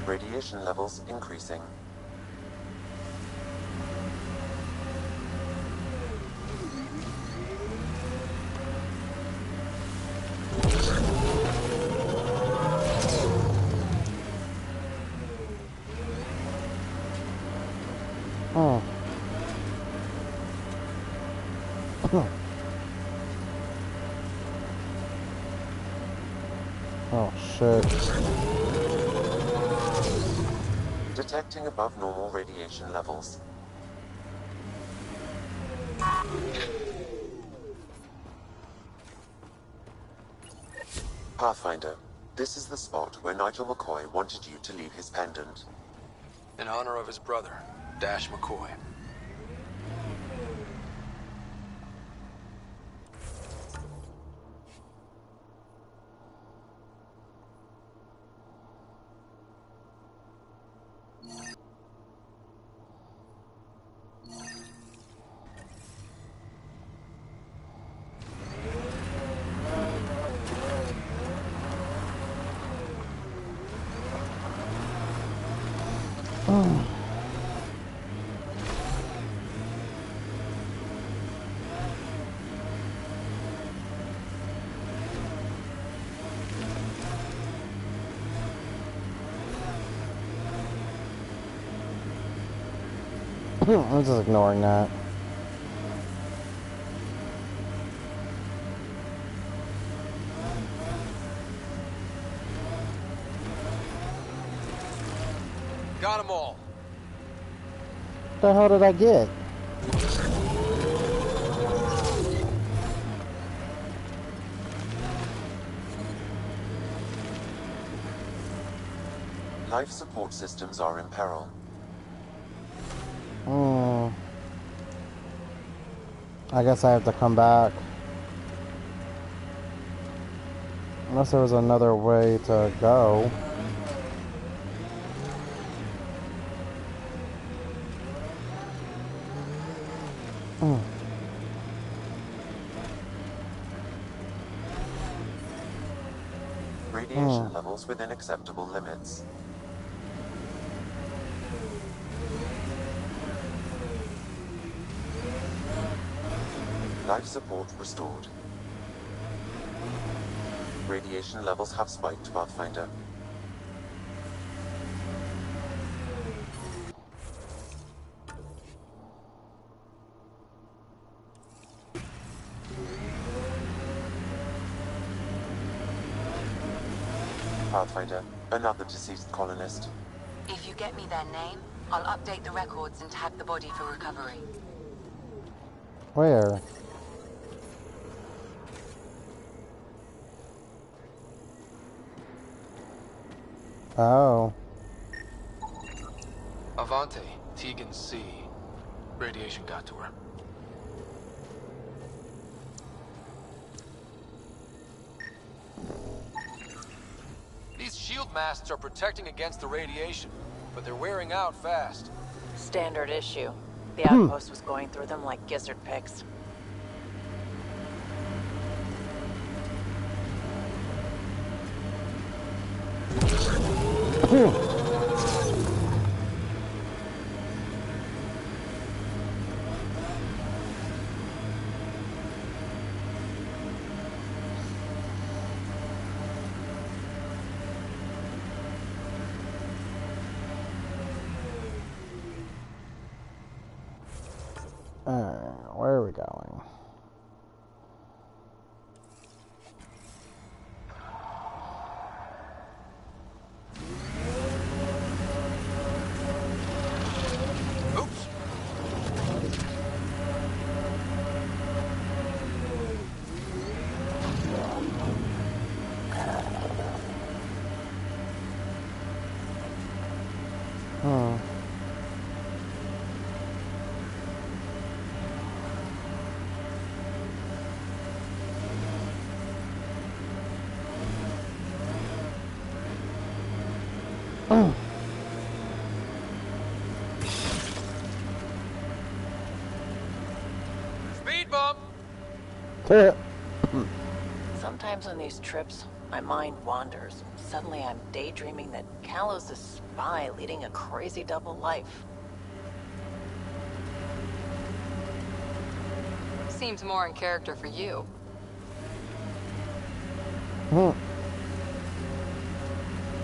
Radiation levels increasing. Oh. Oh, shit. Detecting above normal radiation levels. Pathfinder, this is the spot where Nigel McCoy wanted you to leave his pendant. In honor of his brother, Dash McCoy. I'm just ignoring that. Got them all. What the hell did I get? Life support systems are in peril. I guess I have to come back. Unless there was another way to go. Radiation levels within acceptable limits. Life support restored. Radiation levels have spiked, Pathfinder. Pathfinder, another deceased colonist. If you get me their name, I'll update the records and tag the body for recovery. Where? Oh. Avante, Tegan C. Radiation got to her. These shield masks are protecting against the radiation, but they're wearing out fast. Standard issue. The outpost was going through them like gizzard picks. Where are we going? Oops. Speed bump. Sometimes on these trips, my mind wanders. Suddenly I'm daydreaming that Callow's a spy leading a crazy double life. Seems more in character for you.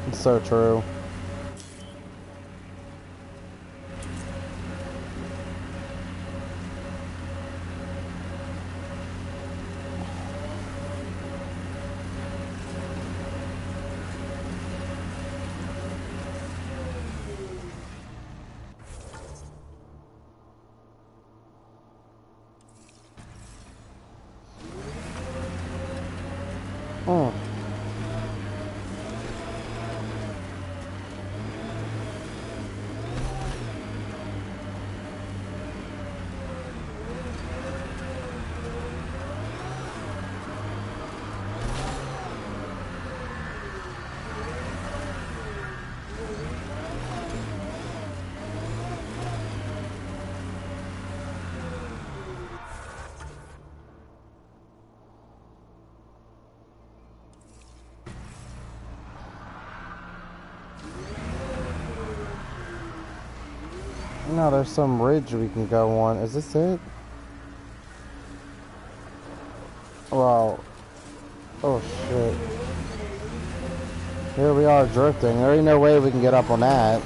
It's so true. No, there's some ridge we can go on. Is this it? Well, oh shit. Here we are drifting. There ain't no way we can get up on that.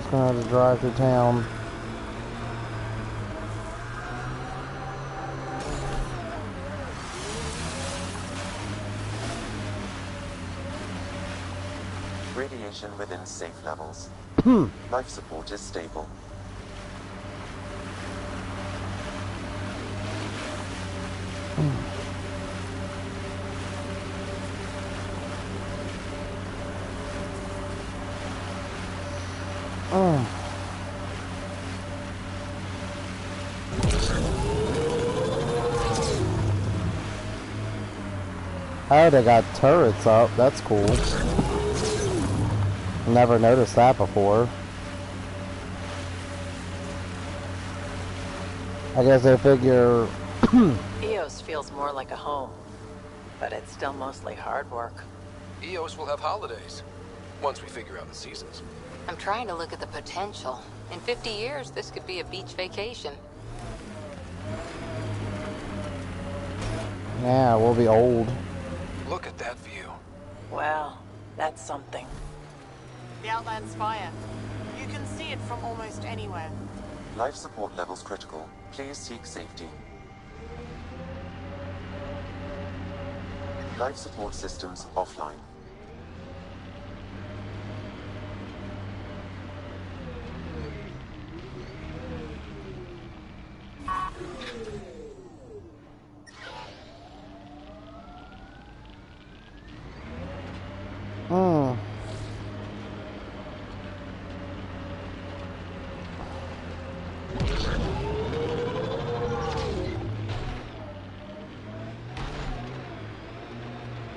just gonna have to drive through town. Radiation within safe levels. Life support is stable. Oh, they got turrets up. That's cool. Never noticed that before. I guess they figure... EOS feels more like a home, but it's still mostly hard work. EOS will have holidays, once we figure out the seasons. I'm trying to look at the potential. In 50 years, this could be a beach vacation. Yeah, we'll be old. Look at that view. Well, that's something. The Outland's fire. You can see it from almost anywhere. Life support levels critical. Please seek safety. Life support systems offline.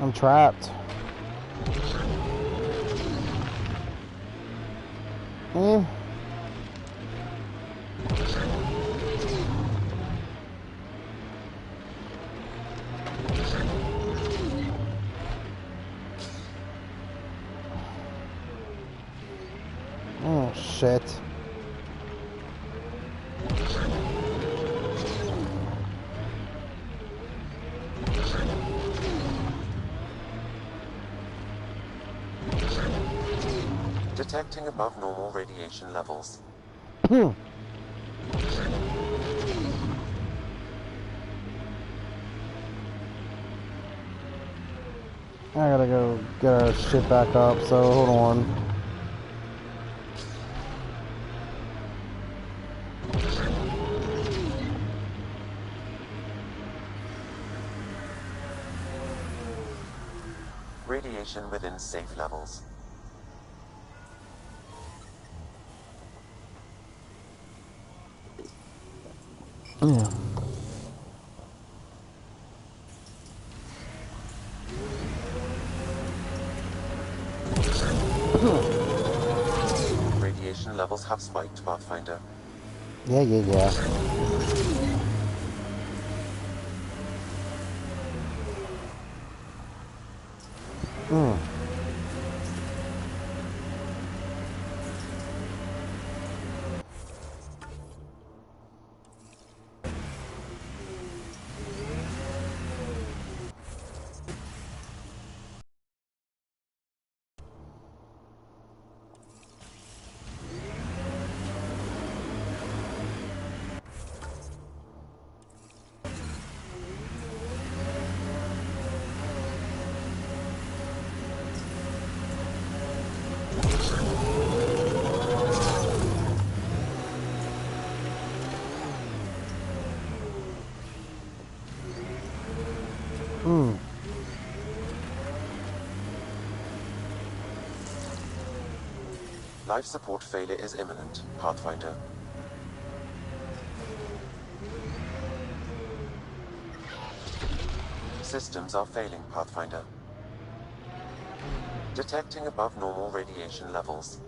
I'm trapped. Oh, shit. Detecting above normal radiation levels. I gotta go get our shit back up, so hold on. Radiation within safe levels. Yeah. Radiation levels have spiked, Pathfinder. Yeah. Life support failure is imminent, Pathfinder. Systems are failing, Pathfinder. Detecting above normal radiation levels.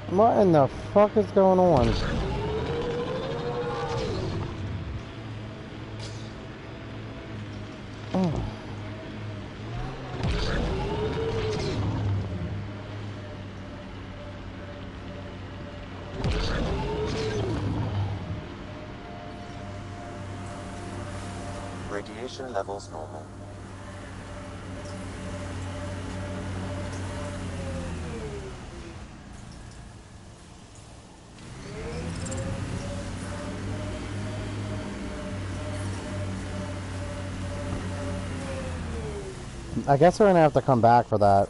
What in the fuck is going on? Radiation levels normal. I guess we're gonna have to come back for that.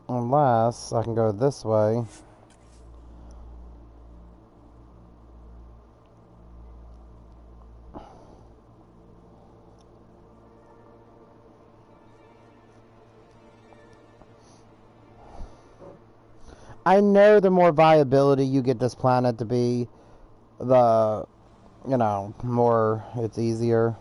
Unless I can go this way. I know the more viability you get this planet to be, the, you know, more it's easier.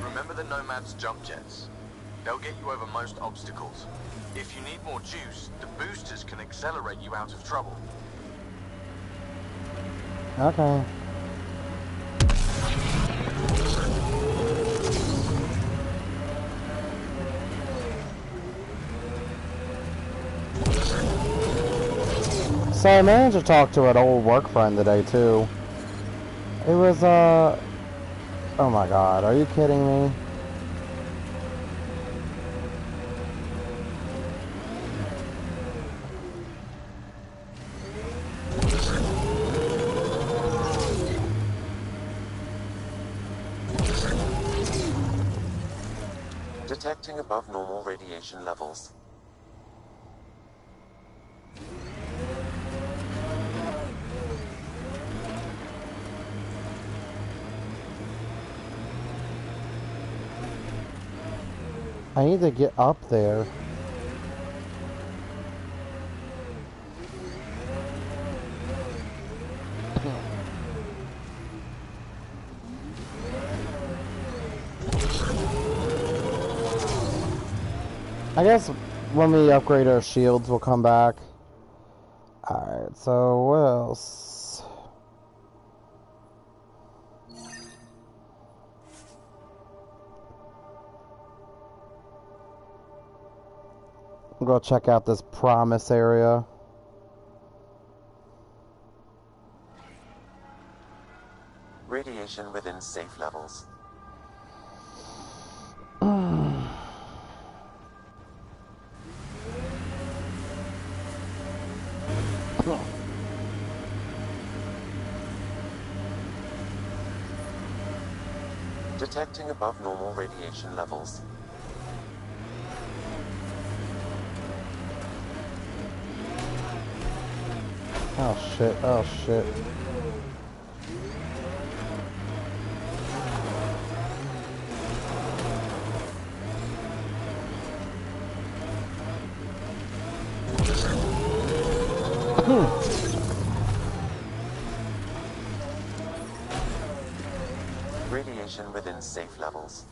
Remember the Nomad's jump jets? They'll get you over most obstacles. If you need more juice, the boosters can accelerate you out of trouble. Okay. So I managed to talk to an old work friend today too. It was oh my god, are you kidding me? Detecting above normal radiation levels. I need to get up there. I guess when we upgrade our shields, we'll come back. Alright, so what else? I'm gonna check out this promise area. Radiation within safe levels. Detecting above normal radiation levels. Oh shit, oh shit. Radiation within safe levels.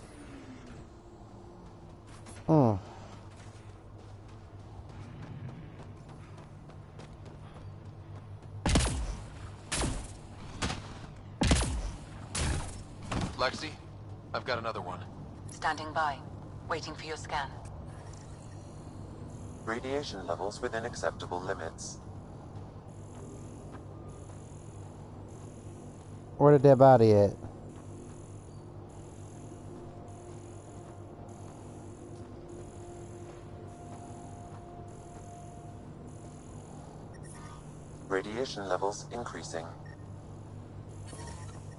Lexi, I've got another one. Standing by, waiting for your scan. Radiation levels within acceptable limits. Where the dead body at? Radiation levels increasing.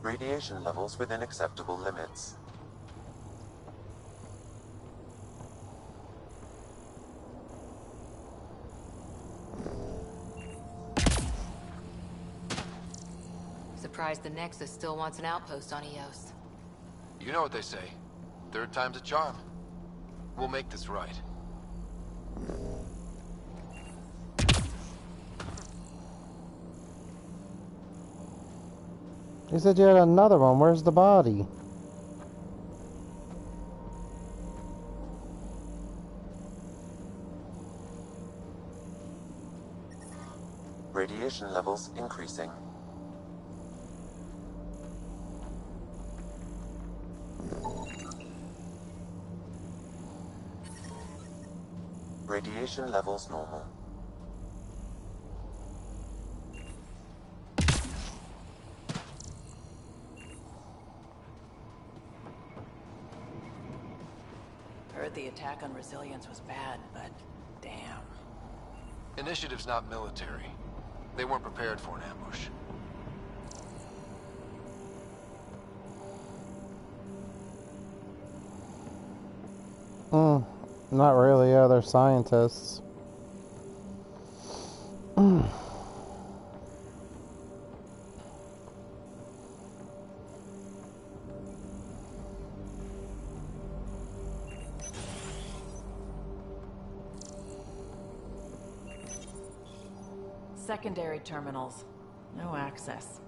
Radiation levels within acceptable limits. Surprised the Nexus still wants an outpost on Eos. You know what they say. Third time's a charm. We'll make this right. You said you had another one. Where's the body? Radiation levels increasing. Radiation levels normal. Heard the attack on Resilience was bad, but damn. Initiative's not military. They weren't prepared for an ambush. Not really, yeah, they're scientists. Secondary terminals. No access.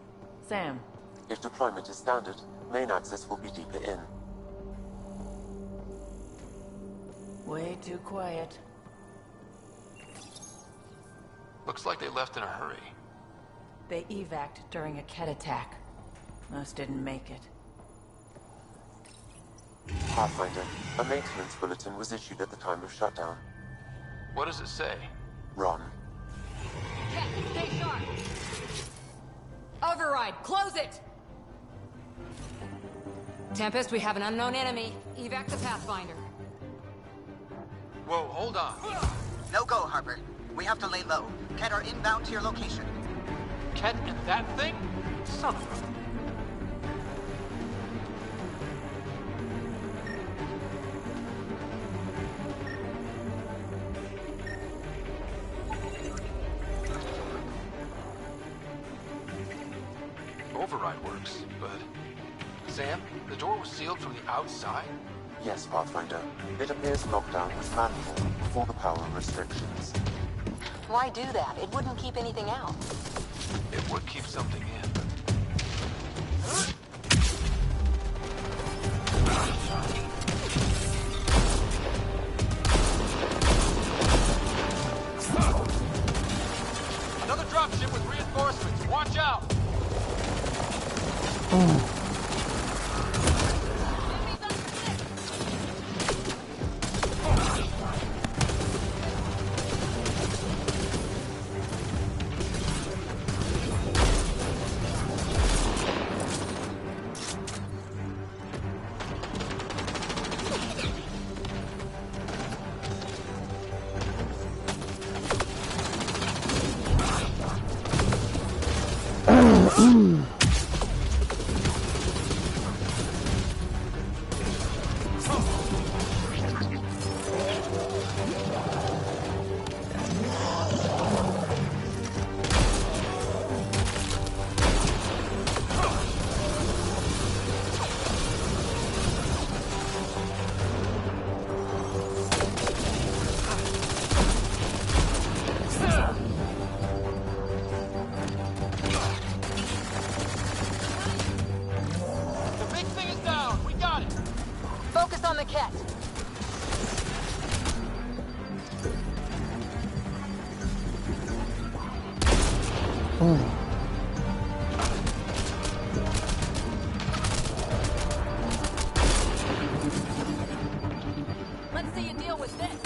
Sam. If deployment is standard, main access will be deeper in. Way too quiet. Looks like they left in a hurry. They evac'd during a Ket attack. Most didn't make it. Pathfinder, a maintenance bulletin was issued at the time of shutdown. What does it say? Run. Ket, stay sharp! Override, close it! Tempest, we have an unknown enemy. Evac the Pathfinder. Whoa, hold on. No go, Harper. We have to lay low. Ket are inbound to your location. Ket and that thing? Son of a... Override works, but... Sam, the door was sealed from the outside? Yes, Pathfinder. It appears lockdown was mandatory before the power restrictions. Why do that? It wouldn't keep anything out. It would keep something in. Another dropship with reinforcements. Watch out! Focus on the Ket. Let's see you deal with this.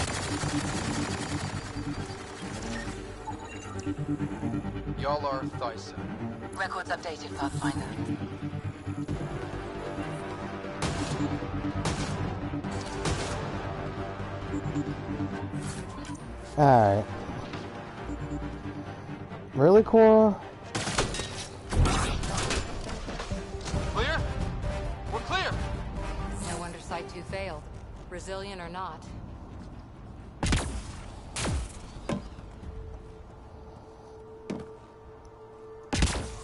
Y'all are Thysa. Records updated, Pathfinder. Alright. Really, Cora? Clear? We're clear! No wonder Site 2 failed. Brazilian or not.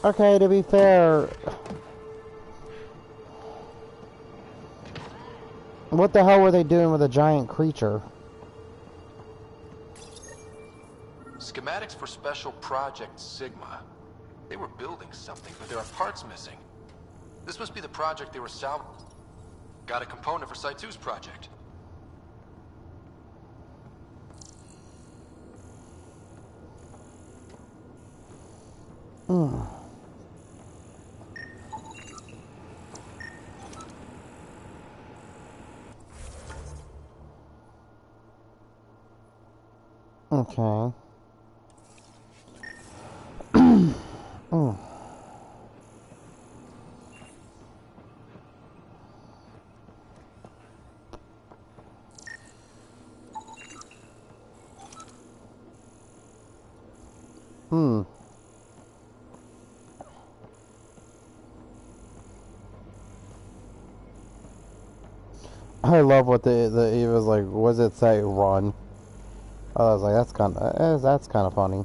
Okay, to be fair... What the hell were they doing with a giant creature? Schematics for Special Project Sigma. They were building something, but there are parts missing. This must be the project they were salvaging. Got a component for Site 2's project. Okay. I love what he was like. What does it say? Run. I was like, that's kind of funny.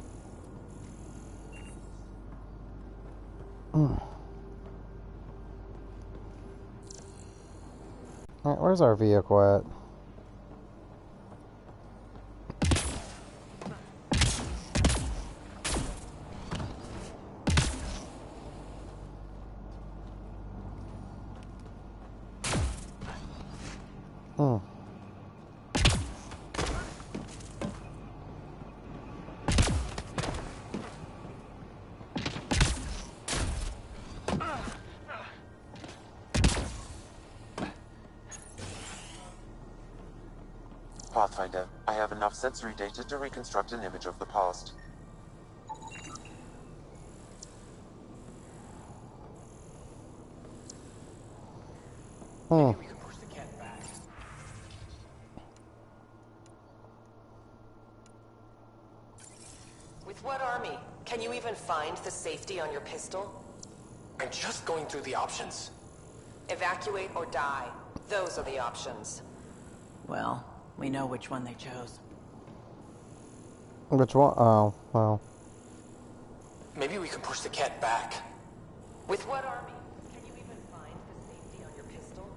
Alright, where's our vehicle at? Pathfinder, I have enough sensory data to reconstruct an image of the past. Maybe we could push the cat back. With what army? Can you even find the safety on your pistol? I'm just going through the options. Evacuate or die. Those are the options. Well, we know which one they chose. Which one? Oh, well. Maybe we can push the cat back. With what army? Can you even find the safety on your pistol?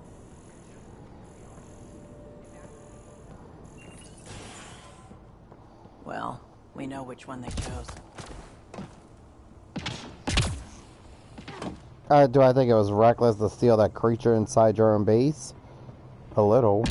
Well, we know which one they chose. Do I think it was reckless to steal that creature inside your own base? A little.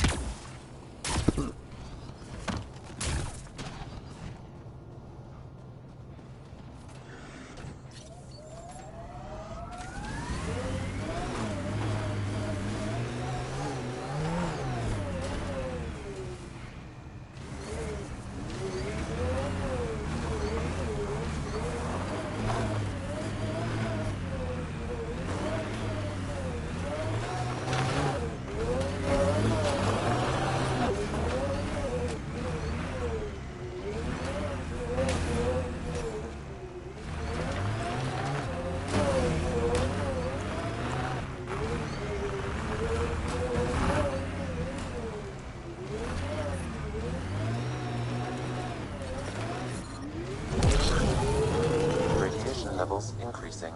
Levels increasing.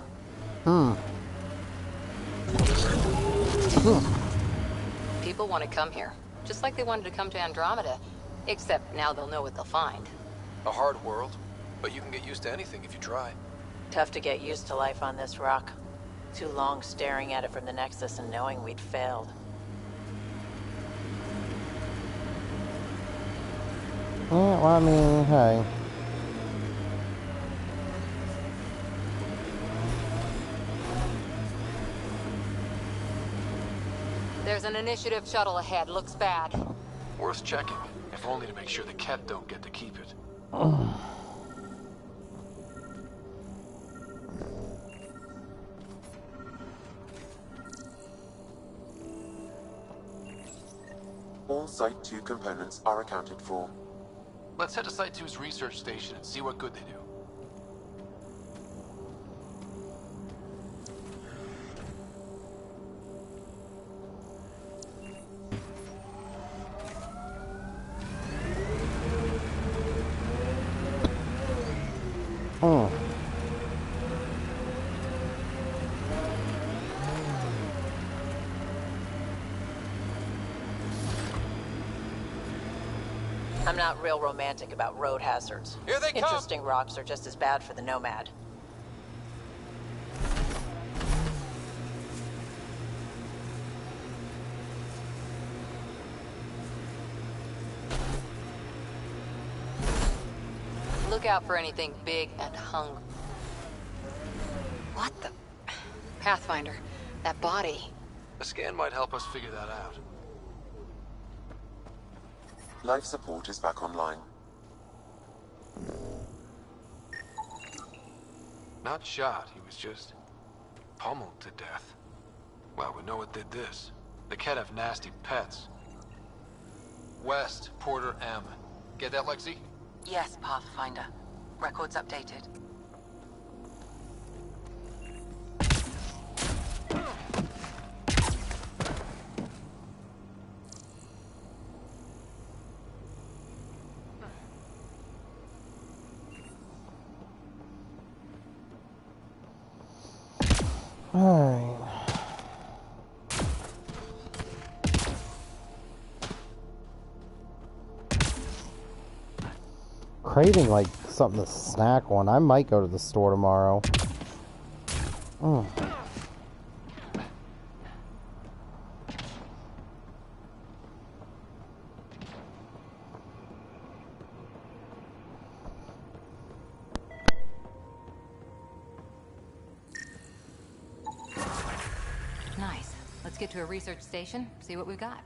People want to come here, just like they wanted to come to Andromeda. Except now they'll know what they'll find. A hard world, but you can get used to anything if you try. Tough to get used to life on this rock. Too long staring at it from the Nexus and knowing we'd failed. Yeah, well, I mean, hey. There's an initiative shuttle ahead. Looks bad. Worth checking, if only to make sure the Ket don't get to keep it. All Site 2 components are accounted for. Let's head to Site 2's research station and see what good they do. I'm not real romantic about road hazards. Here they come! Interesting rocks are just as bad for the Nomad. Look out for anything big and hungry. What the? Pathfinder, that body. A scan might help us figure that out. Life support is back online. Not shot, he was just pummeled to death. Well, we know what did this. The Ket have nasty pets. West, Porter M. Get that, Lexi? Yes, Pathfinder. Records updated. Alright. Craving like something to snack on. I might go to the store tomorrow. Mm. Nice. Let's get to a research station, see what we've got.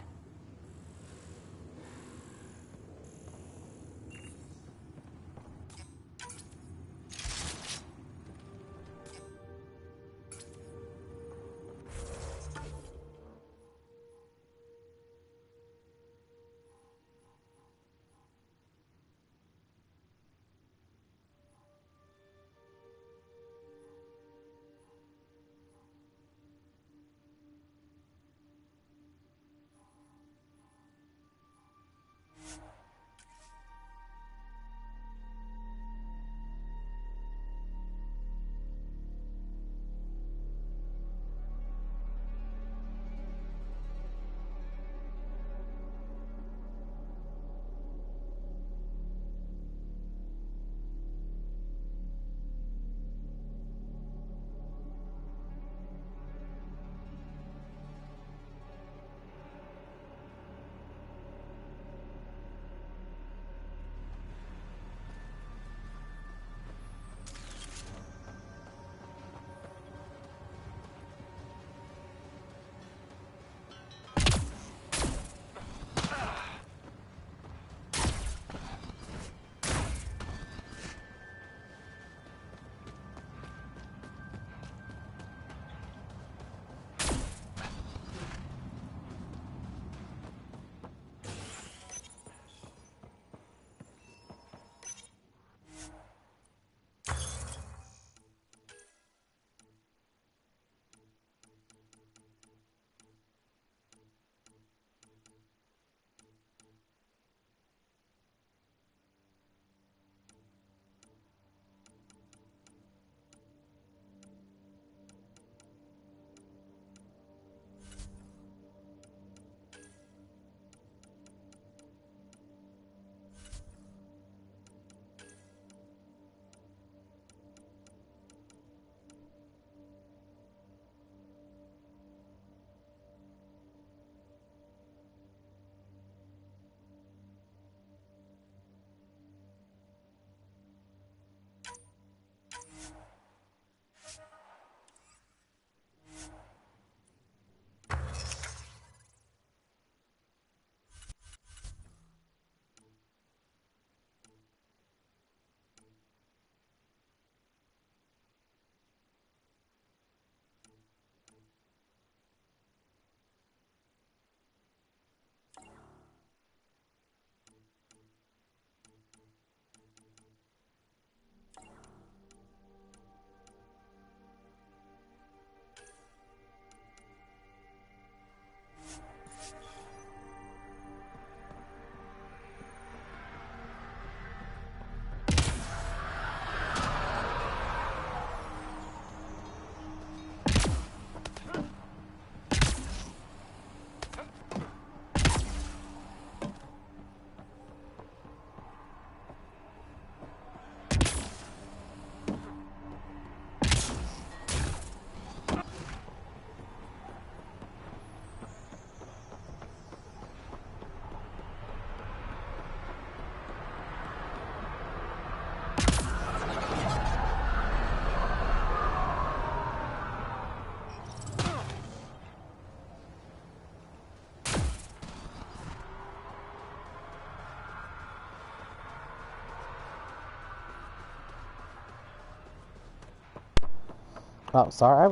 Oh, sorry, I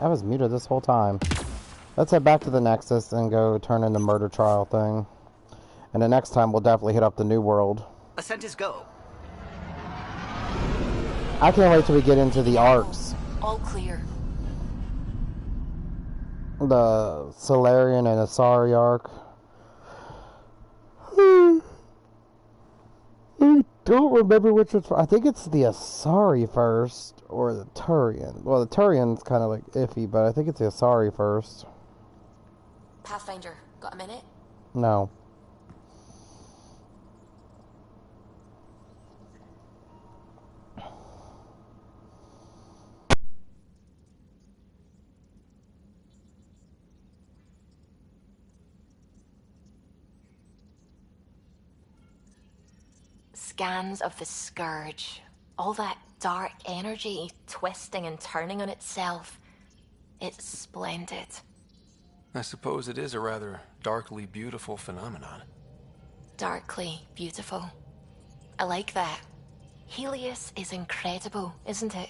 was muted this whole time. Let's head back to the Nexus and go turn in the murder trial thing. And the next time we'll definitely hit up the New World. Ascent is go. I can't wait till we get into the arcs. All clear. The Solarian and Asari arc. I don't remember which was. I think it's the Asari first, or the Turian. Well, the Turian's kind of like iffy, but I think it's the Asari first. Pathfinder, got a minute? No. Scans of the Scourge. All that dark energy twisting and turning on itself. It's splendid. I suppose it is a rather darkly beautiful phenomenon. Darkly beautiful. I like that. Helios is incredible, isn't it?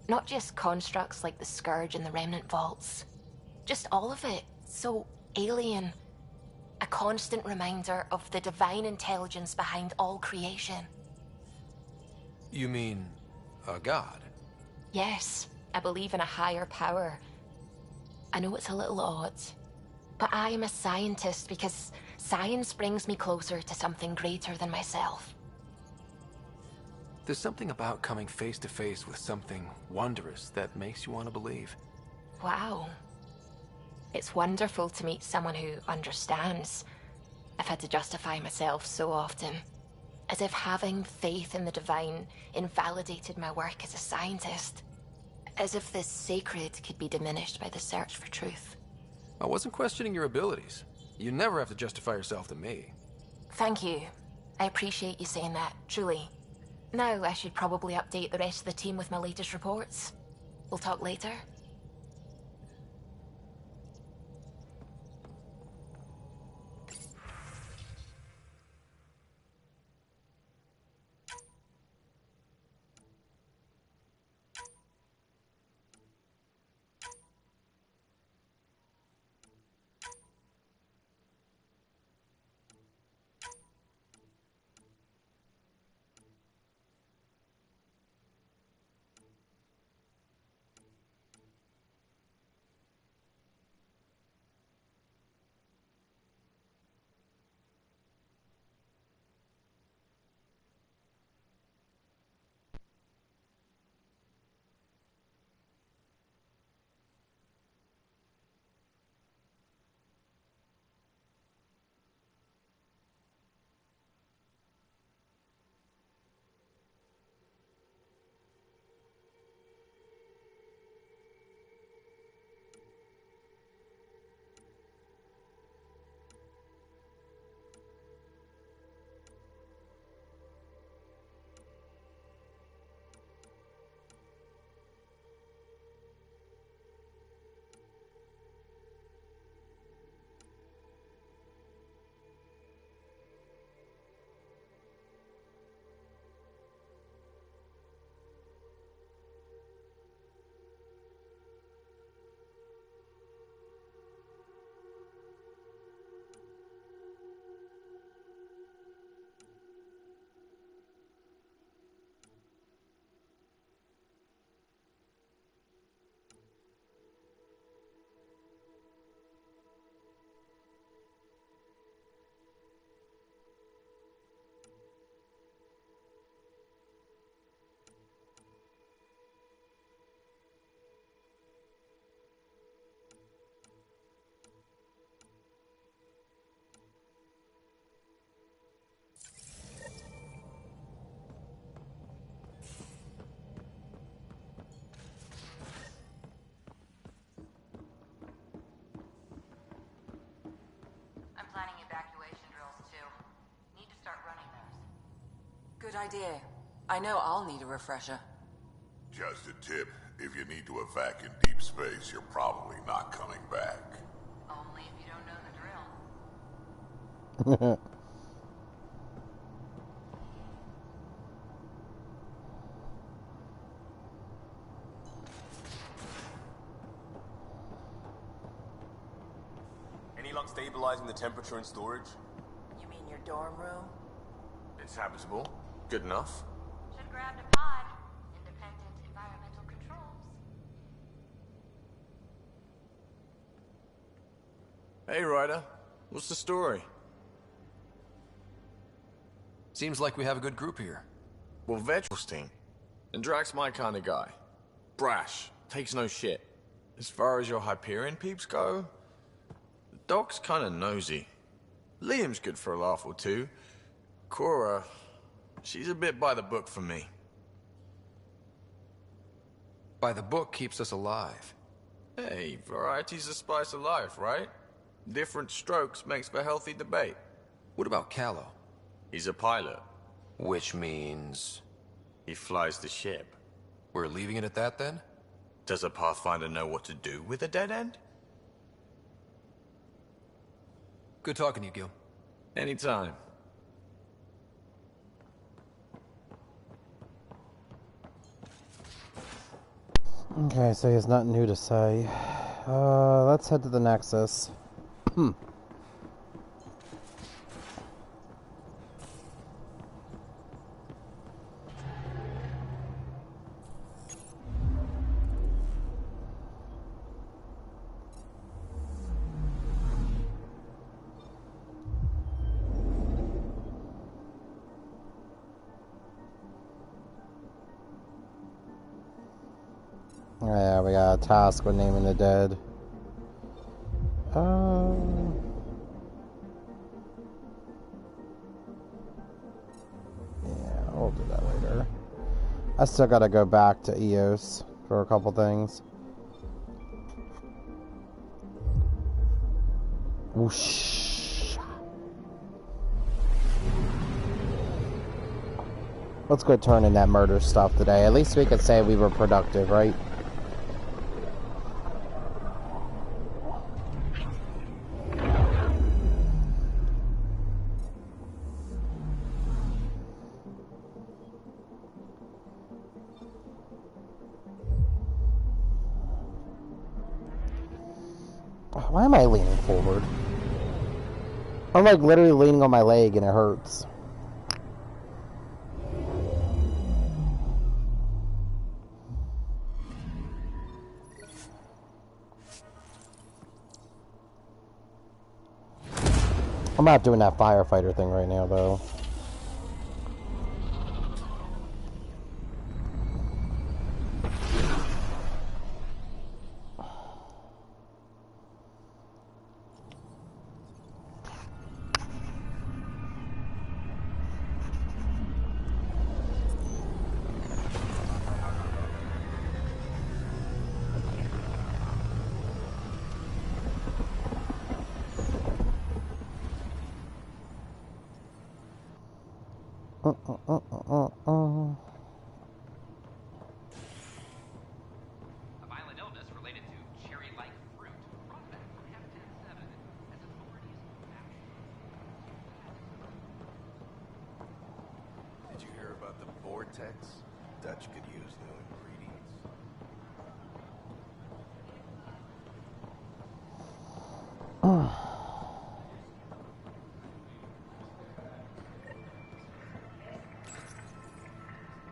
Not just constructs like the Scourge and the Remnant Vaults. Just all of it. So alien. A constant reminder of the divine intelligence behind all creation. You mean a god? Yes, I believe in a higher power. I know it's a little odd, but I am a scientist because science brings me closer to something greater than myself. There's something about coming face to face with something wondrous that makes you want to believe. Wow. It's wonderful to meet someone who understands. I've had to justify myself so often. As if having faith in the divine invalidated my work as a scientist. As if the sacred could be diminished by the search for truth. I wasn't questioning your abilities. You never have to justify yourself to me. Thank you. I appreciate you saying that, truly. Now I should probably update the rest of the team with my latest reports. We'll talk later. I'm planning evacuation drills too. Need to start running those. Good idea. I know I'll need a refresher. Just a tip, if you need to evac in deep space, you're probably not coming back. Only if you don't know the drill. luck stabilizing the temperature in storage? You mean your dorm room? It's habitable. Good enough. Should grab a pod. Independent environmental controls. Hey, Ryder. What's the story? Seems like we have a good group here. Well, Vegel's team. And Drax's my kind of guy. Brash. Takes no shit. As far as your Hyperion peeps go, the Doc's kind of nosy. Liam's good for a laugh or two. Cora, she's a bit by the book for me. By the book keeps us alive. Hey, variety's the spice of life, right? Different strokes makes for healthy debate. What about Callow? He's a pilot. Which means... he flies the ship. We're leaving it at that, then? Does a Pathfinder know what to do with a dead end? Good talking to you, Gil. Anytime. Okay, so he has nothing new to say. Let's head to the Nexus. Yeah, we got a task with naming the dead. Yeah, we'll do that later. I still gotta go back to EOS for a couple things. Whoosh. Let's go turn in that murder stuff today. At least we could say we were productive, right? Why am I leaning forward? I'm like literally leaning on my leg and it hurts. I'm not doing that firefighter thing right now, though. A violent illness related to cherry-like fruit brought back from F-107 as authorities Did you hear about the vortex? Dutch could use new ingredients.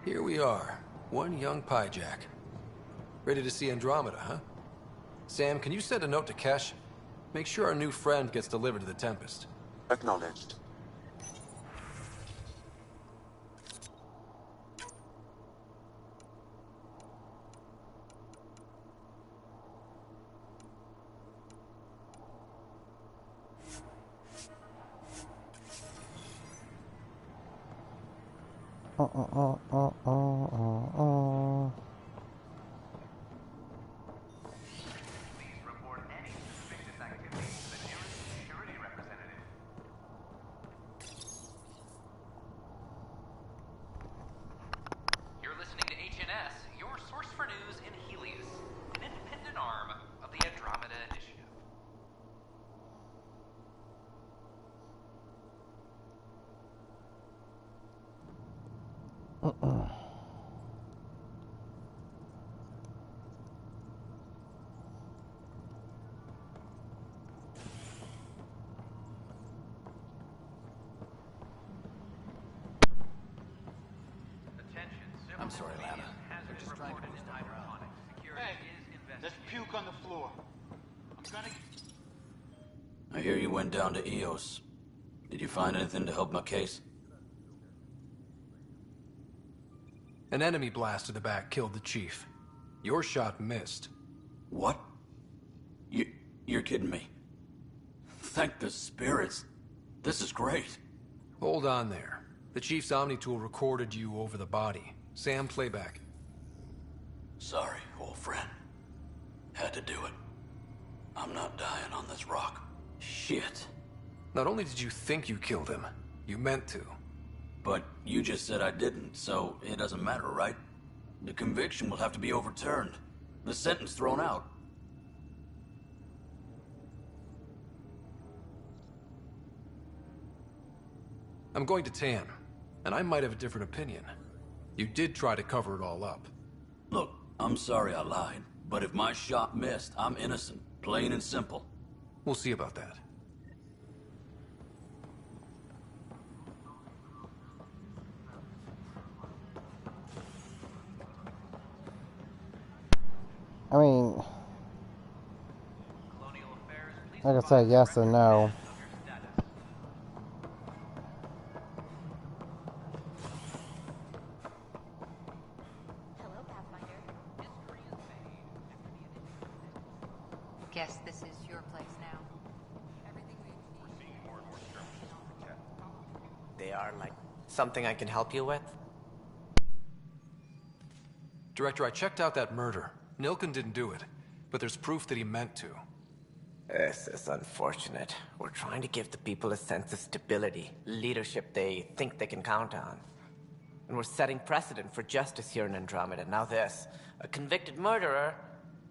Here we are, one young Pyjack. Ready to see Andromeda, huh? Sam, can you send a note to Kesh? Make sure our new friend gets delivered to the Tempest. Acknowledged. Please report any suspicious activity to the nearest security representative. You're listening to HNS, your source for news in Helios, an independent arm of the Andromeda Initiative. There's puke on the floor. I'm gonna... I hear you went down to EOS. Did you find anything to help my case? An enemy blast to the back killed the chief. Your shot missed. What? You're kidding me. Thank the spirits. This is great. Hold on there. The chief's Omni tool recorded you over the body. Sam, playback. Sorry, old friend. Had to do it. I'm not dying on this rock. Shit. Not only did you think you killed him, you meant to. But you just said I didn't, so it doesn't matter, right? The conviction will have to be overturned. The sentence thrown out. I'm going to Tan, and I might have a different opinion. You did try to cover it all up. Look, I'm sorry I lied, but if my shot missed, I'm innocent. Plain and simple. We'll see about that. I mean, like I said, yes and no. Guess this is your place now. They are like something I can help you with? Director, I checked out that murder. Nilken didn't do it, but there's proof that he meant to. This is unfortunate. We're trying to give the people a sense of stability, leadership they think they can count on. And we're setting precedent for justice here in Andromeda. Now this, a convicted murderer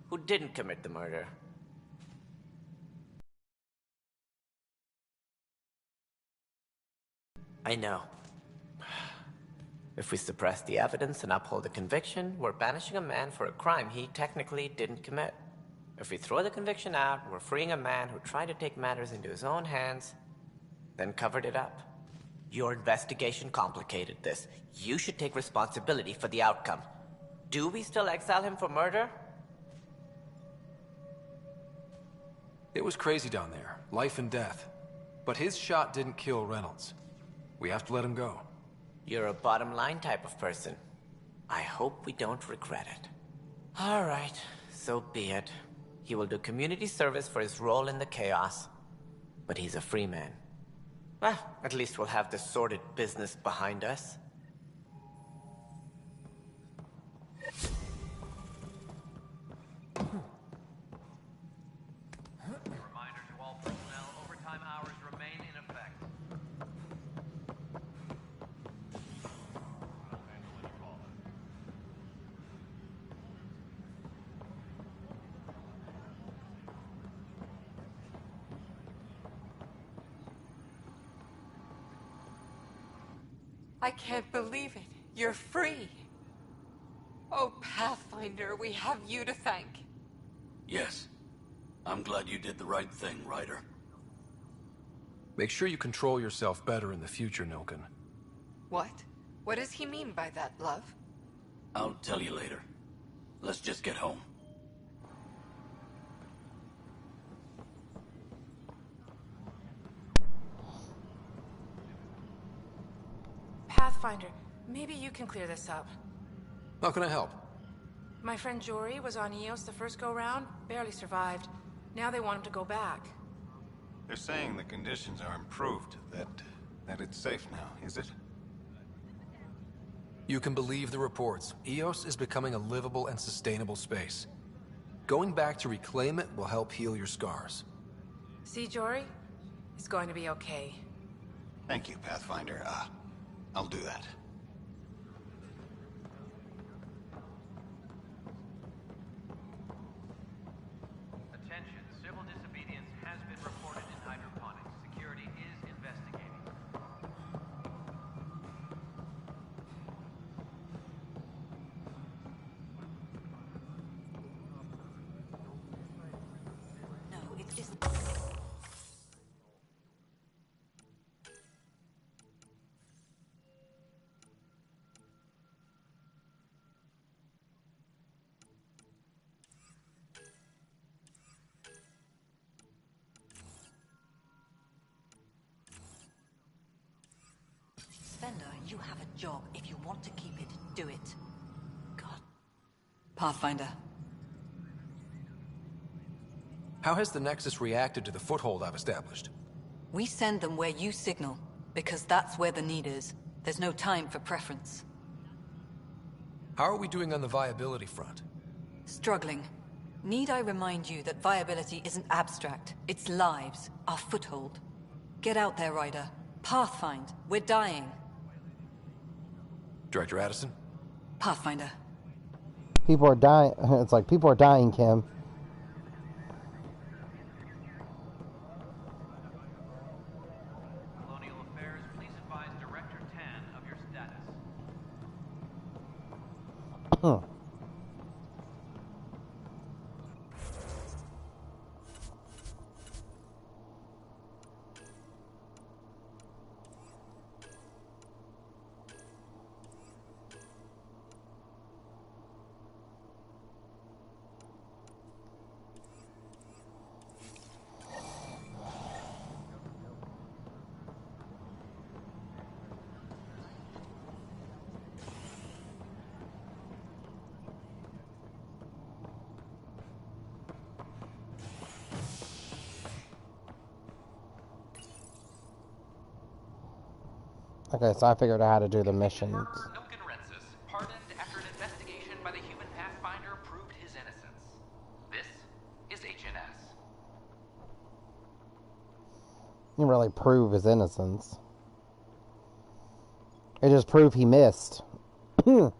who didn't commit the murder. I know. If we suppress the evidence and uphold the conviction, we're banishing a man for a crime he technically didn't commit. If we throw the conviction out, we're freeing a man who tried to take matters into his own hands, then covered it up. Your investigation complicated this. You should take responsibility for the outcome. Do we still exile him for murder? It was crazy down there, life and death. But his shot didn't kill Reynolds. We have to let him go. You're a bottom line type of person. I hope we don't regret it. All right, so be it. He will do community service for his role in the chaos. But he's a free man. Well, at least we'll have the sordid business behind us. Reminder to all personnel, overtime hours remain in effect. I can't believe it. You're free. Oh, Pathfinder, we have you to thank. Yes. I'm glad you did the right thing, Ryder. Make sure you control yourself better in the future, Nilken. What? What does he mean by that, love? I'll tell you later. Let's just get home. Pathfinder, maybe you can clear this up. How can I help? My friend Jory was on EOS the first go-round, barely survived. Now they want him to go back. They're saying the conditions are improved, that it's safe now, is it? You can believe the reports. EOS is becoming a livable and sustainable space. Going back to reclaim it will help heal your scars. See, Jory? It's going to be okay. Thank you, Pathfinder. I'll do that. Attention, civil disobedience has been reported in hydroponics. Security is investigating. No, it's just... job. If you want to keep it, do it. God. Pathfinder. How has the Nexus reacted to the foothold I've established? We send them where you signal, because that's where the need is. There's no time for preference. How are we doing on the viability front? Struggling. Need I remind you that viability isn't abstract? It's lives, our foothold. Get out there, Ryder. Pathfind. We're dying. Director Addison? Pathfinder. People are dying. It's like people are dying, Kim. Colonial Affairs, please advise Director Tan of your status. Okay, so I figured out how to do the missions. Pardoned after an investigation by the human Pathfinder proved his innocence. This is HNS. You didn't really prove his innocence. It just proved he missed. Sure,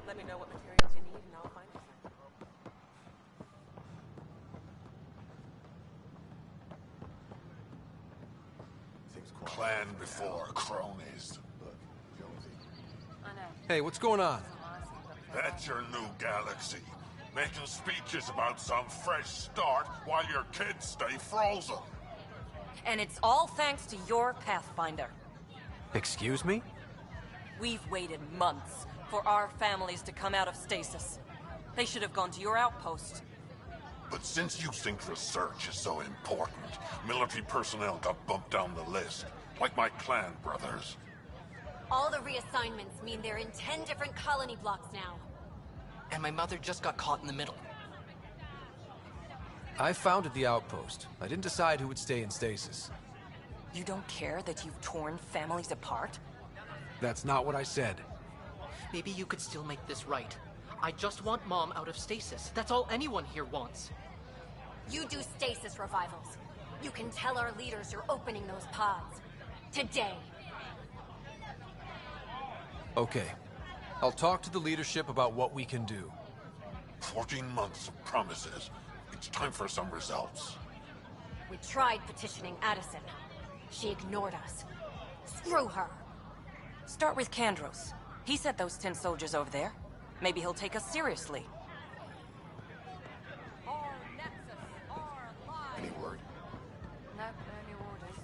let me know what materials you need and I'll find you some. Clan before cronies. Hey, what's going on? That's your new galaxy. Making speeches about some fresh start while your kids stay frozen. And it's all thanks to your Pathfinder. Excuse me? We've waited months for our families to come out of stasis. They should have gone to your outpost. But since you think research is so important, military personnel got bumped down the list. Like my clan brothers. All the reassignments mean they're in 10 different colony blocks now. And my mother just got caught in the middle. I founded the outpost. I didn't decide who would stay in stasis. You don't care that you've torn families apart? That's not what I said. Maybe you could still make this right. I just want Mom out of stasis. That's all anyone here wants. You do stasis revivals. You can tell our leaders you're opening those pods. Today. Okay. I'll talk to the leadership about what we can do. 14 months of promises. It's time for some results. We tried petitioning Addison. She ignored us. Screw her. Start with Kandros. He sent those 10 soldiers over there. Maybe he'll take us seriously. Any word? No, any orders.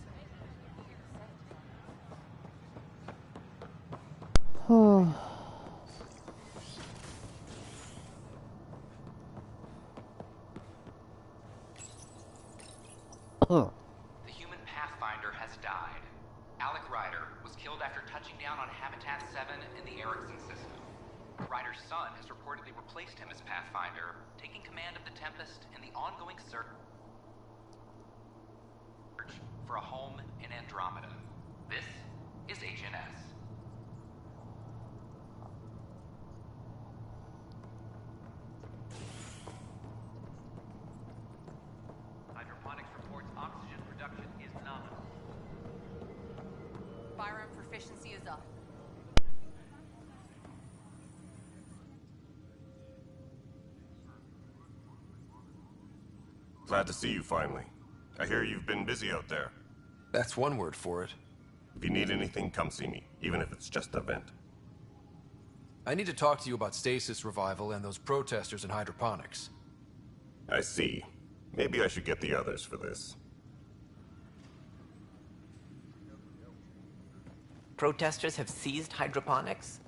The human Pathfinder has died. Alec Ryder was killed after touching down on Habitat 7 in the Erickson system. Ryder's son has reportedly replaced him as Pathfinder, taking command of the Tempest in the ongoing search for a home in Andromeda. This is HNS. Hydroponics reports oxygen production is nominal. Firearm proficiency is up. Glad to see you finally. I hear you've been busy out there. That's one word for it. If you need anything, come see me, even if it's just a vent. I need to talk to you about stasis revival and those protesters in hydroponics. I see. Maybe I should get the others for this. Protesters have seized hydroponics?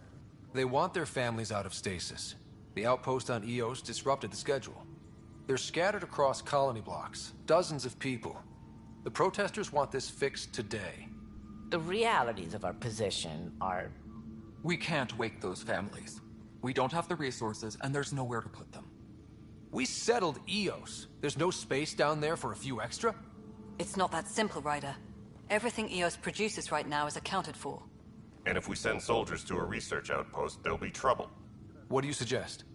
They want their families out of stasis. The outpost on Eos disrupted the schedule. They're scattered across colony blocks, dozens of people. The protesters want this fixed today. The realities of our position are... We can't wake those families. We don't have the resources, and there's nowhere to put them. We settled Eos. There's no space down there for a few extra? It's not that simple, Ryder. Everything Eos produces right now is accounted for. And if we send soldiers to a research outpost, there'll be trouble. What do you suggest?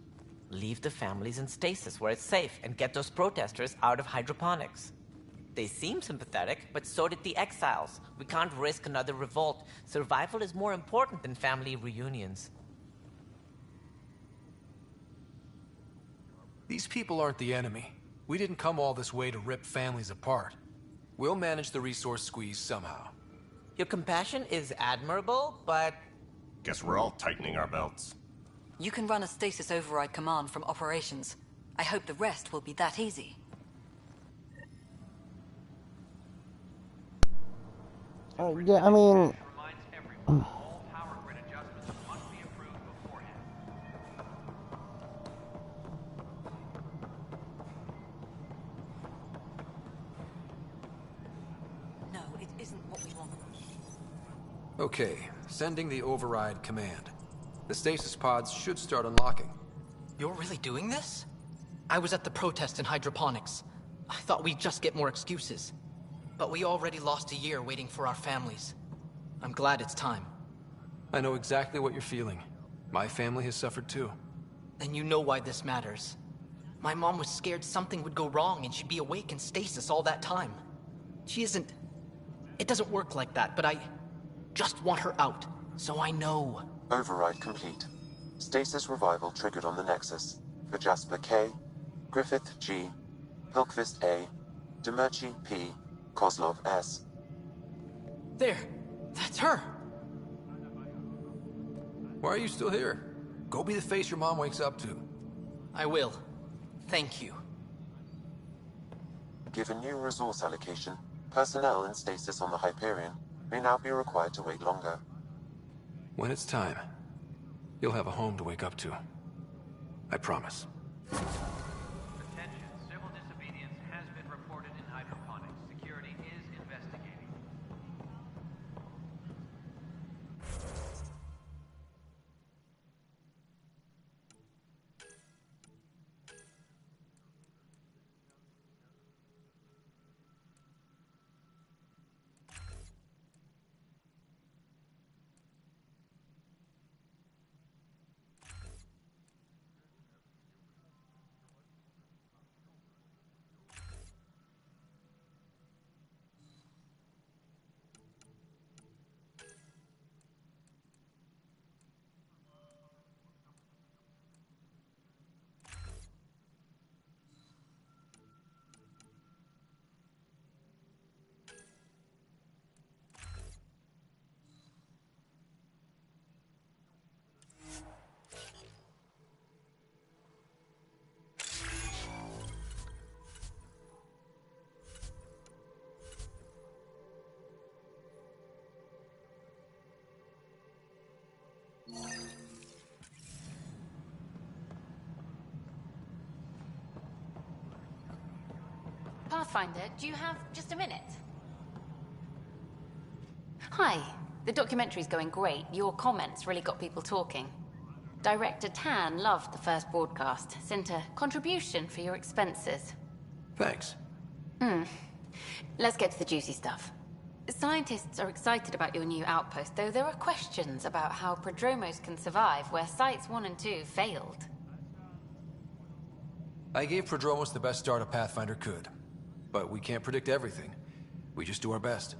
Leave the families in stasis where it's safe and get those protesters out of hydroponics. They seem sympathetic, but so did the exiles. We can't risk another revolt. Survival is more important than family reunions. These people aren't the enemy. We didn't come all this way to rip families apart. We'll manage the resource squeeze somehow. Your compassion is admirable, but... Guess we're all tightening our belts. You can run a stasis override command from operations. I hope the rest will be that easy. Yeah, I mean... No, it isn't what we want. Okay, sending the override command. The stasis pods should start unlocking. You're really doing this? I was at the protest in hydroponics. I thought we'd just get more excuses. But we already lost a year waiting for our families. I'm glad it's time. I know exactly what you're feeling. My family has suffered too. And you know why this matters. My mom was scared something would go wrong and she'd be awake in stasis all that time. She isn't... It doesn't work like that, but I just want her out, so I know. Override complete. Stasis revival triggered on the Nexus. For Jasper K, Griffith G, Hilkvist A, Demerchi P, Kozlov S. There! That's her! Why are you still here? Go be the face your mom wakes up to. I will. Thank you. Given new resource allocation, personnel in stasis on the Hyperion may now be required to wait longer. When it's time, you'll have a home to wake up to. I promise. Attention, civil disobedience has been reported in hydroponics. Security is investigating. Pathfinder, do you have just a minute? Hi. The documentary's going great. Your comments really got people talking. Director Tan loved the first broadcast. Sent a contribution for your expenses. Thanks. Let's get to the juicy stuff. Scientists are excited about your new outpost, though there are questions about how prodromos can survive where Sites 1 and 2 failed. I gave Prodromos the best start a Pathfinder could. But we can't predict everything. We just do our best.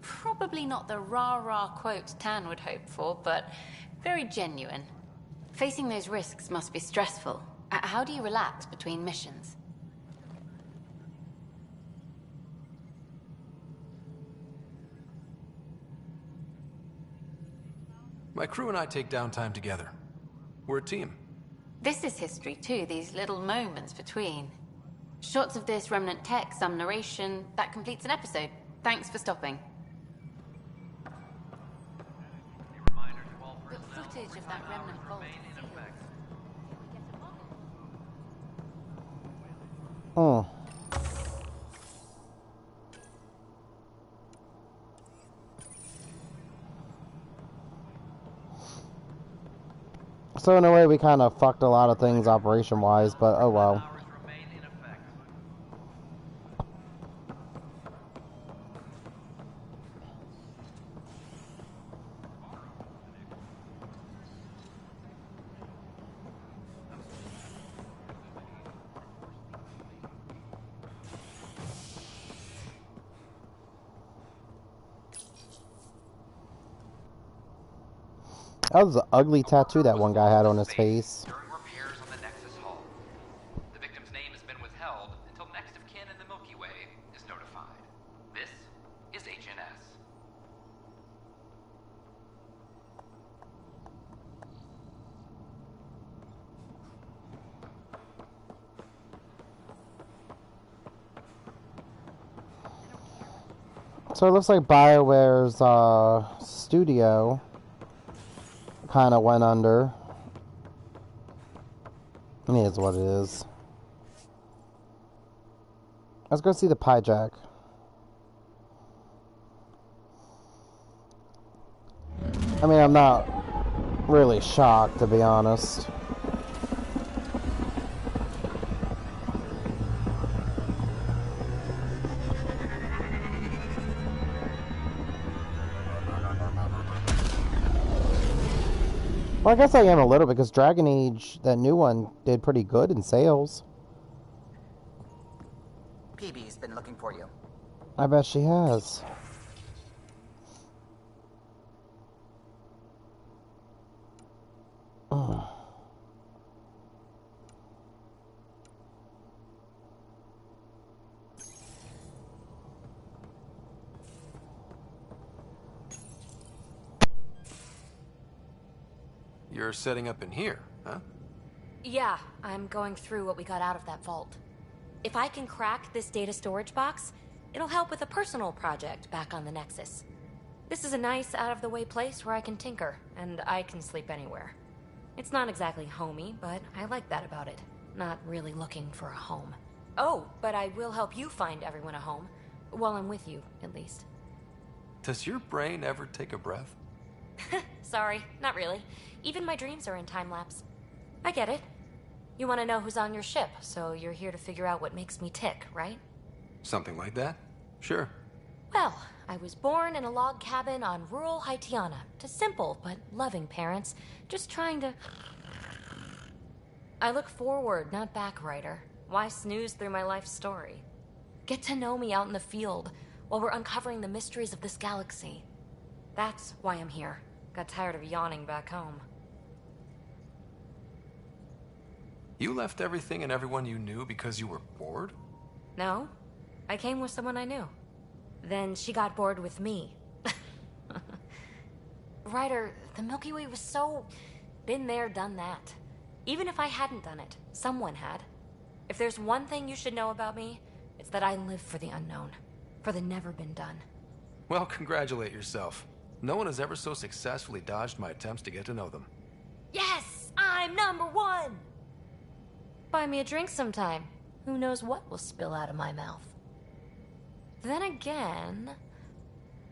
Probably not the rah-rah quote Tan would hope for, but very genuine. Facing those risks must be stressful. How do you relax between missions? My crew and I take downtime together. We're a team. This is history too, these little moments between. Shots of this remnant tech, some narration, that completes an episode. Thanks for stopping. The footage of that remnant vault. So in a way, we kind of fucked a lot of things operation-wise, but oh well. That was an ugly tattoo that one guy had on his face. During repairs on the Nexus hull. The victim's name has been withheld until next of kin in the Milky Way is notified. This is HNS. So it looks like BioWare's studio kind of went under. It is what it is. Let's go see the pie jack. I mean, I'm not really shocked, to be honest. Well, I guess I am a little bit, because Dragon Age, that new one, did pretty good in sales. PB's been looking for you. I bet she has. Ugh. You're setting up in here, huh? Yeah, I'm going through what we got out of that vault. If I can crack this data storage box, it'll help with a personal project back on the Nexus. This is a nice, out-of-the-way place where I can tinker, and I can sleep anywhere. It's not exactly homey, but I like that about it. Not really looking for a home. Oh, but I will help you find everyone a home. While I'm with you, at least. Does your brain ever take a breath? Sorry, not really. Even my dreams are in time-lapse. I get it. You want to know who's on your ship, so you're here to figure out what makes me tick, right? Something like that? Sure. Well, I was born in a log cabin on rural Haitiana to simple but loving parents, just trying to... I look forward, not back, Ryder. Why snooze through my life story? Get to know me out in the field while we're uncovering the mysteries of this galaxy. That's why I'm here. Got tired of yawning back home. You left everything and everyone you knew because you were bored? No, I came with someone I knew. Then she got bored with me. Ryder, the Milky Way was so... been there, done that. Even if I hadn't done it, someone had. If there's one thing you should know about me, it's that I live for the unknown. For the never been done. Well, congratulate yourself. No one has ever so successfully dodged my attempts to get to know them. Yes! I'm #1! Buy me a drink sometime. Who knows what will spill out of my mouth. Then again...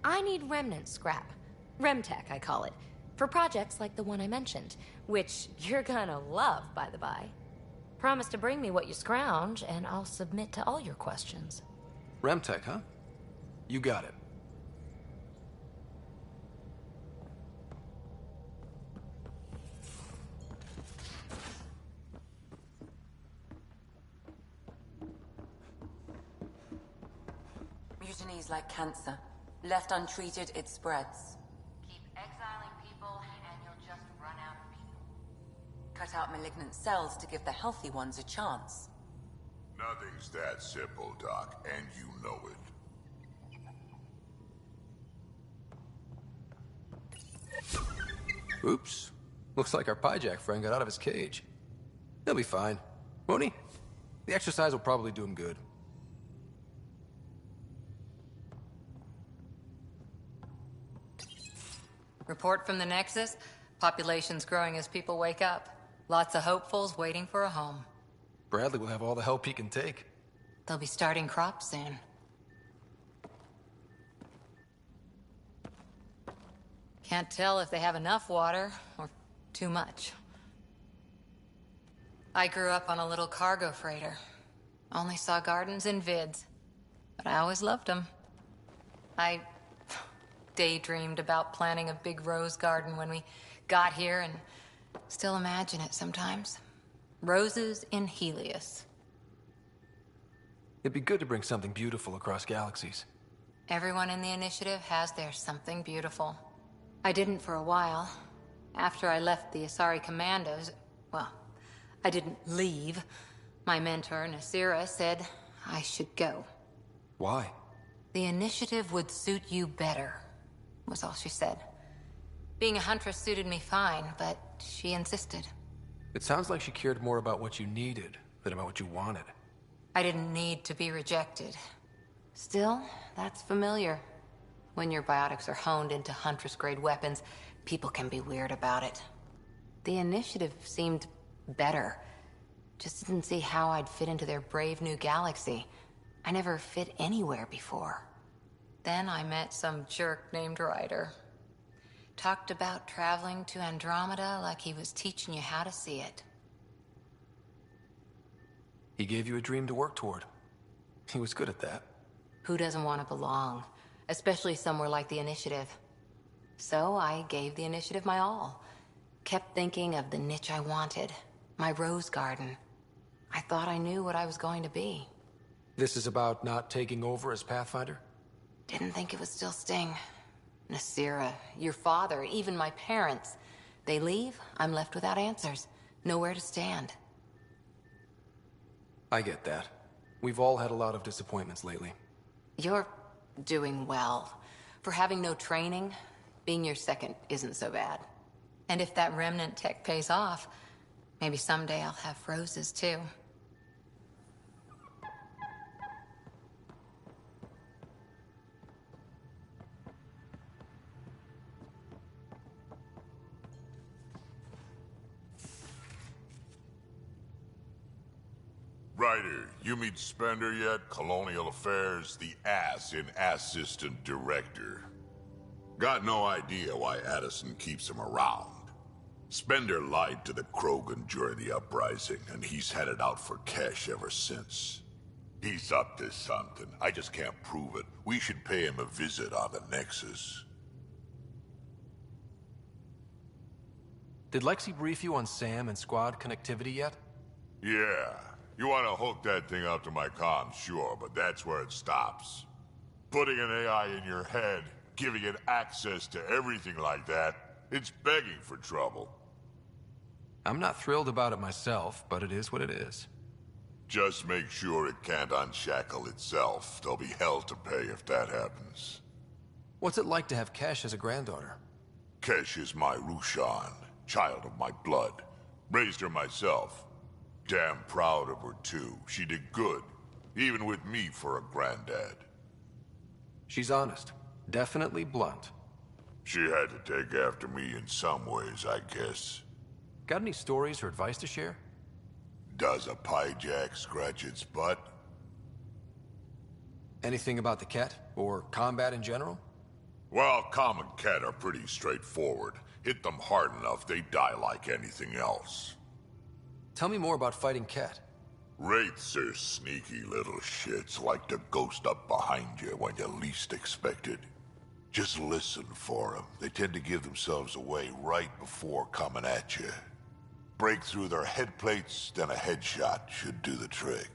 I need remnant scrap. Remtech, I call it. For projects like the one I mentioned. Which you're gonna love, by the by. Promise to bring me what you scrounge, and I'll submit to all your questions. Remtech, huh? You got it. Mutiny is like cancer. Left untreated, it spreads. Keep exiling people, and you'll just run out of people. Cut out malignant cells to give the healthy ones a chance. Nothing's that simple, Doc, and you know it. Oops. Looks like our piejack friend got out of his cage. He'll be fine, won't he? The exercise will probably do him good. Report from the Nexus. Population's growing as people wake up. Lots of hopefuls waiting for a home. Bradley will have all the help he can take. They'll be starting crops soon. Can't tell if they have enough water or too much. I grew up on a little cargo freighter. Only saw gardens in vids, but I always loved them. I daydreamed about planting a big rose garden when we got here and still imagine it sometimes. Roses in Helios. It'd be good to bring something beautiful across galaxies. Everyone in the initiative has their something beautiful. I didn't for a while. After I left the Asari Commandos, well, I didn't leave. My mentor, Nasira, said I should go. Why? The initiative would suit you better, was all she said. Being a huntress suited me fine, but she insisted. It sounds like she cared more about what you needed than about what you wanted. I didn't need to be rejected. Still, that's familiar. When your biotics are honed into Huntress-grade weapons, people can be weird about it. The initiative seemed better. Just didn't see how I'd fit into their brave new galaxy. I never fit anywhere before. Then I met some jerk named Ryder. Talked about traveling to Andromeda like he was teaching you how to see it. He gave you a dream to work toward. He was good at that. Who doesn't want to belong? Especially somewhere like the Initiative. So I gave the Initiative my all. Kept thinking of the niche I wanted. My rose garden. I thought I knew what I was going to be. This is about not taking over as Pathfinder? Didn't think it would still sting. Nasira, your father, even my parents. They leave, I'm left without answers. Nowhere to stand. I get that. We've all had a lot of disappointments lately. You're doing well. For having no training, being your second isn't so bad. And if that remnant tech pays off, maybe someday I'll have roses too. Ryder, you meet Spender yet? Colonial Affairs, the ass in Assistant Director. Got no idea why Addison keeps him around. Spender lied to the Krogan during the uprising, and he's headed out for cash ever since. He's up to something. I just can't prove it. We should pay him a visit on the Nexus. Did Lexi brief you on Sam and squad connectivity yet? Yeah. You want to hook that thing up to my comm, sure, but that's where it stops. Putting an AI in your head, giving it access to everything like that, it's begging for trouble. I'm not thrilled about it myself, but it is what it is. Just make sure it can't unshackle itself. There'll be hell to pay if that happens. What's it like to have Kesh as a granddaughter? Kesh is my Rushan, child of my blood. Raised her myself. Damn proud of her, too. She did good, even with me for a granddad. She's honest. Definitely blunt. She had to take after me in some ways, I guess. Got any stories or advice to share? Does a pyjak scratch its butt? Anything about the Ket? Or combat in general? Well, common Ket are pretty straightforward. Hit them hard enough, they die like anything else. Tell me more about fighting Ket. Wraiths are sneaky little shits, like to ghost up behind you when you least expect it. Just listen for them. They tend to give themselves away right before coming at you. Break through their head plates, then a headshot should do the trick.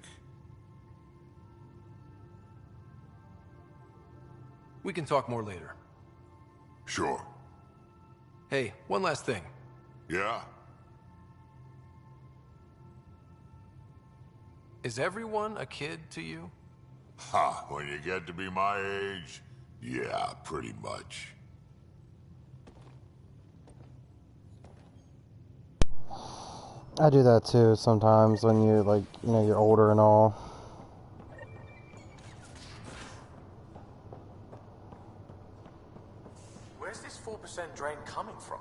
We can talk more later. Sure. Hey, one last thing. Yeah? Is everyone a kid to you? Ha, when you get to be my age, yeah, pretty much. I do that too sometimes when you're like, you know, you're older and all. Where's this 4% drain coming from?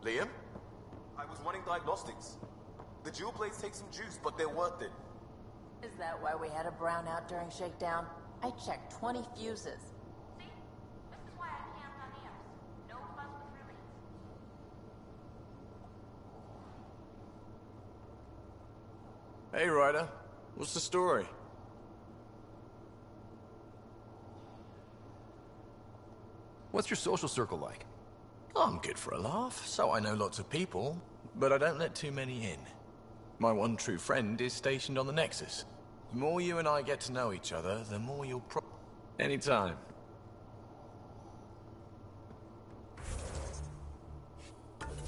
Liam? I was running diagnostics. The jewel blades take some juice, but they're worth it. Is that why we had a brownout during shakedown? I checked 20 fuses. See? This is why I camped on Eos. No fuss with release. Hey, Ryder. What's the story? What's your social circle like? I'm good for a laugh, so I know lots of people, but I don't let too many in. My one true friend is stationed on the Nexus. The more you and I get to know each other, the more you'll Anytime.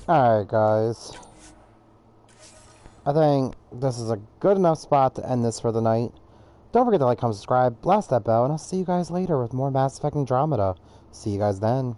Alright, guys. I think this is a good enough spot to end this for the night. Don't forget to like, comment, subscribe, blast that bell, and I'll see you guys later with more Mass Effect Andromeda. See you guys then.